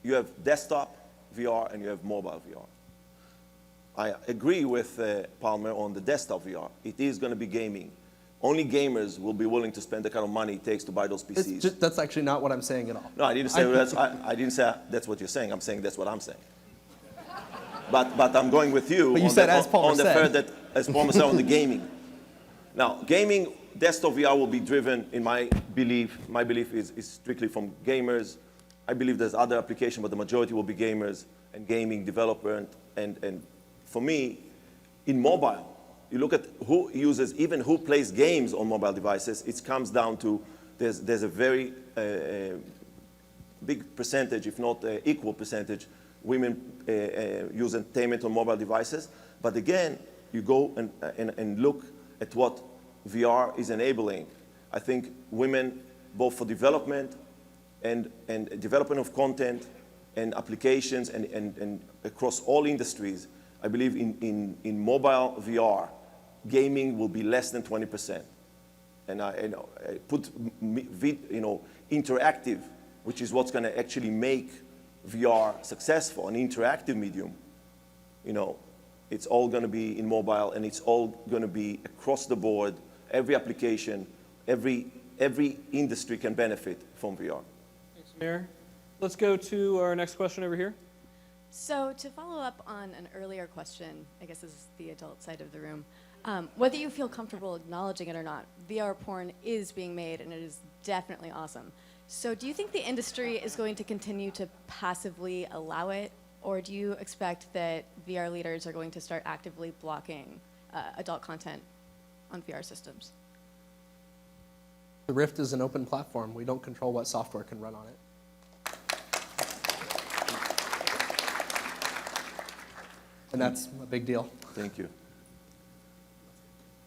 you have desktop VR and you have mobile VR. I agree with Palmer on the desktop VR. It is going to be gaming. Only gamers will be willing to spend the kind of money it takes to buy those PCs. That's actually not what I'm saying at all. No, I didn't say I didn't say that's what you're saying. I'm saying that's what I'm saying. But I'm going with you. But you said, as Palmer said. On the fact that, as Palmer said, on the gaming. Now, gaming, desktop VR will be driven, in my belief is strictly from gamers. I believe there's other applications, but the majority will be gamers and gaming developer. And for me, in mobile, you look at who uses, even who plays games on mobile devices, it comes down to there's a very big percentage, if not equal percentage, women use entertainment on mobile devices. But again, you go and look at what VR is enabling. I think women, both for development and development of content and applications and across all industries, I believe in mobile VR, gaming will be less than 20%. And I put interactive, which is what's going to actually make VR successful, an interactive medium. It's all going to be in mobile, and it's all going to be across the board. Every application, every industry can benefit from VR. Thanks, Mayor. Let's go to our next question over here. So to follow up on an earlier question, I guess this is the adult side of the room, whether you feel comfortable acknowledging it or not, VR porn is being made, and it is definitely awesome. So do you think the industry is going to continue to passively allow it, or do you expect that VR leaders are going to start actively blocking adult content on VR systems? The Rift is an open platform. We don't control what software can run on it. And that's a big deal. Thank you.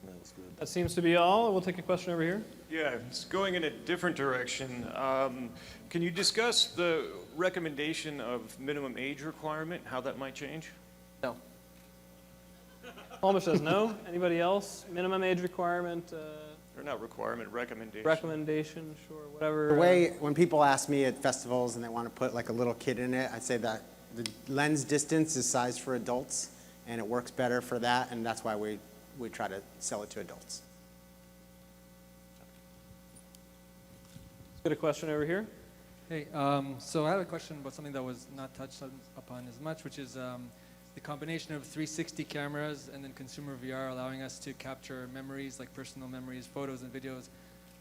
That was good. That seems to be all. We'll take a question over here. Yeah, it's going in a different direction. Can you discuss the recommendation of minimum age requirement, how that might change? No. Palmer says no. Anybody else? Minimum age requirement? Or not requirement, recommendation. Recommendation, sure, whatever. The way, when people ask me at festivals and they want to put like a little kid in it, I say that the lens distance is sized for adults, and it works better for that, and that's why we try to sell it to adults. Let's get a question over here. Hey, so I have a question about something that was not touched upon as much, which is the combination of 360 cameras and then consumer VR allowing us to capture memories, like personal memories, photos and videos.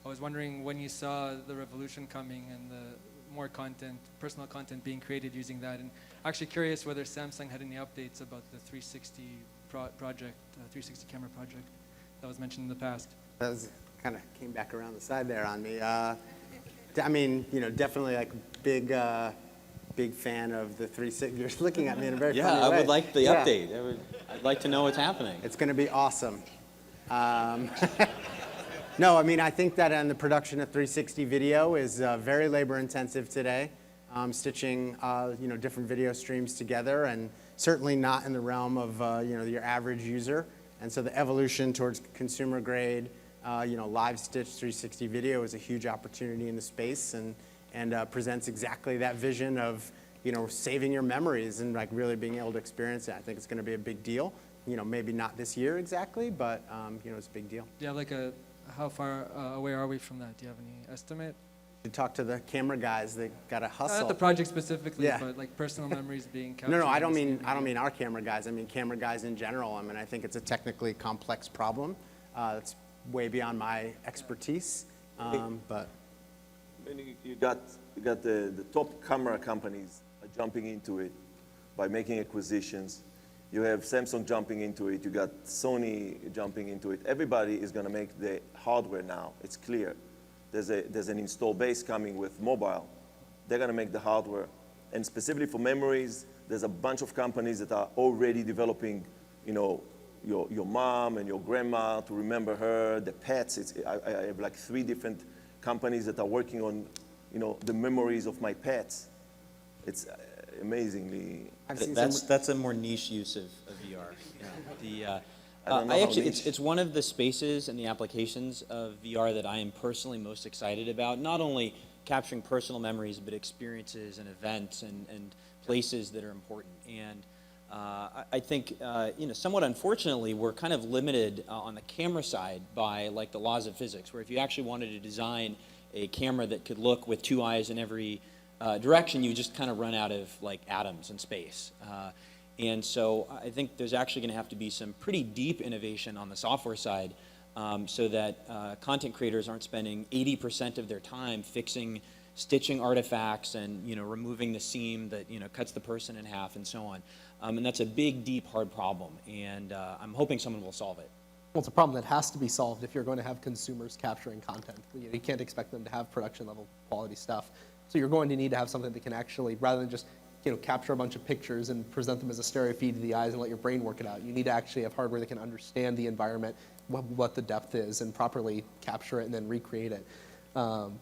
I was wondering when you saw the revolution coming and the more content, personal content being created using that, and actually curious whether Samsung had any updates about the 360 project, 360 camera project that was mentioned in the past. That was kind of came back around the side there on me. I mean, you know, definitely like big fan of the 360. You're looking at me in a very funny way. Yeah, I would like the update. I'd like to know what's happening. It's going to be awesome. No, I mean, I think that in the production of 360 video is very labor intensive today. Stitching, you know, different video streams together, and certainly not in the realm of, you know, your average user. And so the evolution towards consumer grade, you know, live stitch 360 video is a huge opportunity in the space, and presents exactly that vision of, you know, saving your memories and like really being able to experience it. I think it's going to be a big deal. You know, maybe not this year exactly, but you know, it's a big deal. Do you have like how far away are we from that? Do you have any estimate? You talk to the camera guys. They got to hustle. Not the project specifically, Yeah. but like personal memories being captured. No, I don't mean our camera guys. I mean camera guys in general. I mean, I think it's a technically complex problem. It's way beyond my expertise, but. And you got the top camera companies are jumping into it by making acquisitions. You have Samsung jumping into it. You got Sony jumping into it. Everybody is going to make the hardware now. It's clear. There's an install base coming with mobile. They're going to make the hardware. And specifically for memories, there's a bunch of companies that are already developing, you know, your mom and your grandma to remember her, the pets. I have like 3 different companies that are working on, you know, the memories of my pets. It's amazingly. That's a more niche use of VR. Yeah. It's one of the spaces and the applications of VR that I am personally most excited about. Not only capturing personal memories, but experiences and events and places that are important. And I think, you know, somewhat unfortunately, we're kind of limited on the camera side by like the laws of physics, where if you actually wanted to design a camera that could look with 2 eyes in every direction, you just kind of run out of like atoms in space. And so I think there's actually going to have to be some pretty deep innovation on the software side, so that content creators aren't spending 80% of their time stitching artifacts and, you know, removing the seam that, you know, cuts the person in half and so on. And that's a big, deep, hard problem, and I'm hoping someone will solve it. Well, it's a problem that has to be solved if you're going to have consumers capturing content. You can't expect them to have production level quality stuff. So you're going to need to have something that can actually, rather than just, you know, capture a bunch of pictures and present them as a stereo feed to the eyes and let your brain work it out. You need to actually have hardware that can understand the environment, what the depth is, and properly capture it and then recreate it. And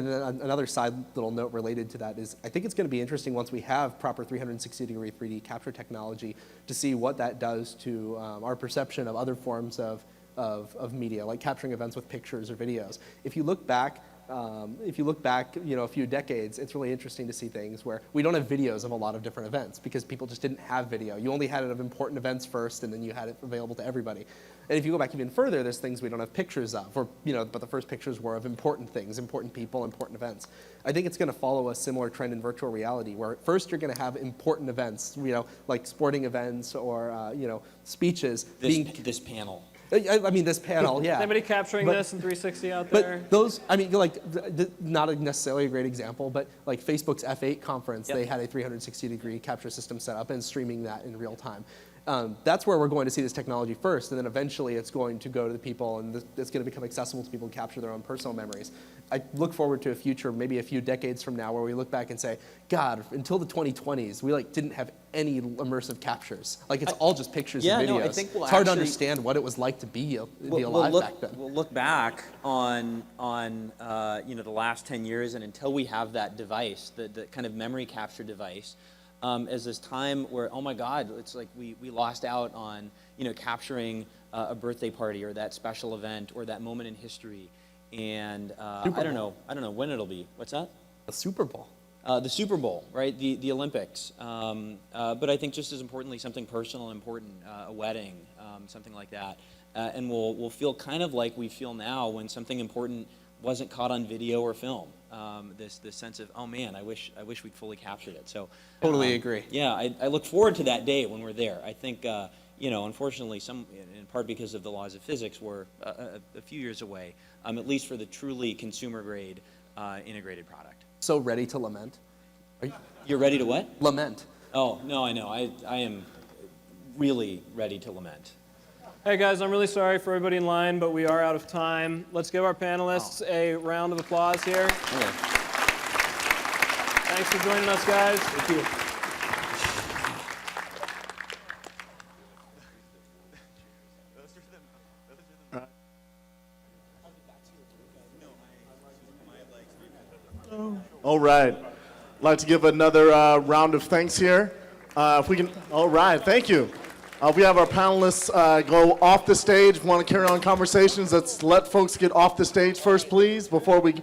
then another side little note related to that is I think it's going to be interesting once we have proper 360-degree 3D capture technology to see what that does to our perception of other forms of media, like capturing events with pictures or videos. If you look back, you know, a few decades, it's really interesting to see things where we don't have videos of a lot of different events because people just didn't have video. You only had it of important events first, and then you had it available to everybody. And if you go back even further, there's things we don't have pictures of, or, you know, but the first pictures were of important things, important people, important events. I think it's going to follow a similar trend in virtual reality, where first you're going to have important events, you know, like sporting events or, you know, speeches. This panel. I mean, this panel, yeah. Anybody capturing this in 360 out there? But those, I mean, like, not necessarily a great example, but like Facebook's F8 conference, they had a 360-degree capture system set up and streaming that in real time. That's where we're going to see this technology first, and then eventually it's going to go to the people, and it's going to become accessible to people to capture their own personal memories. I look forward to a future, maybe a few decades from now, where we look back and say, God, until the 2020s, we like didn't have any immersive captures. Like it's all just pictures and videos. No, I think we'll it's hard to actually understand what it was like to be alive back then. We'll look back on the last 10 years, and until we have that device, the kind of memory capture device, as this time where, oh my God, it's like we lost out on capturing a birthday party or that special event or that moment in history, and I don't know when it'll be. What's that? The Super Bowl. The Super Bowl, right? The Olympics. But I think just as importantly, something personal and important, a wedding, something like that, and we'll feel kind of like we feel now when something important wasn't caught on video or film. This sense of, oh man, I wish we'd fully captured it. So totally agree. Yeah, I look forward to that day when we're there. I think unfortunately, in part because of the laws of physics, we're a few years away, at least for the truly consumer grade integrated product. So ready to lament? You're ready to what? Lament. Oh no, I know. I am really ready to lament. Hey guys, I'm really sorry for everybody in line, but we are out of time. Let's give our panelists a round of applause here. Okay. Thanks for joining us, guys. Thank you. All right. I'd like to give another round of thanks here. If we can, all right, thank you. We have our panelists go off the stage. Want to carry on conversations? Let's let folks get off the stage first, please, before we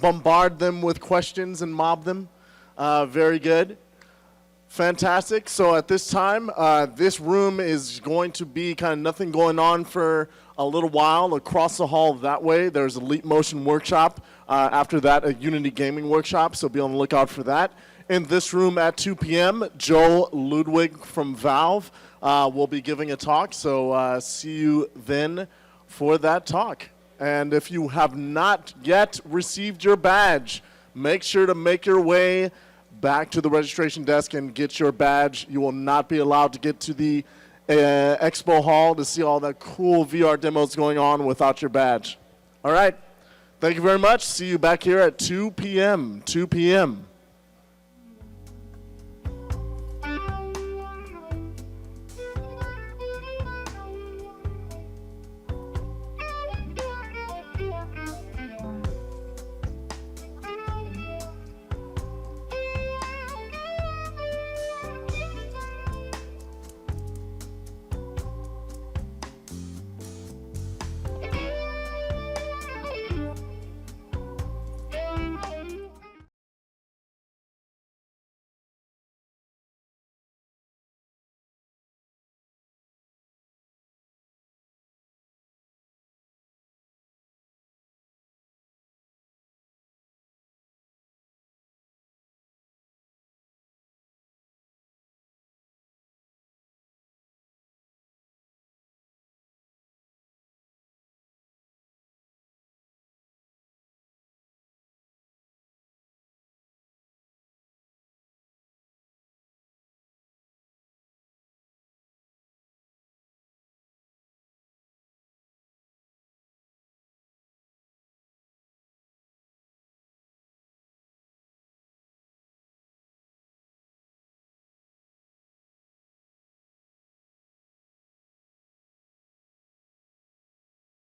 bombard them with questions and mob them. Very good. Fantastic. So at this time, this room is going to be kind of nothing going on for a little while. Across the hall that way, there's a Leap Motion workshop. After that, a Unity Gaming workshop, so be on the lookout for that. In this room at 2 p.m., Joe Ludwig from Valve will be giving a talk, so see you then for that talk. And if you have not yet received your badge, make sure to make your way back to the registration desk and get your badge. You will not be allowed to get to the Expo hall to see all the cool VR demos going on without your badge. All right. Thank you very much. See you back here at 2 p.m. 2 p.m.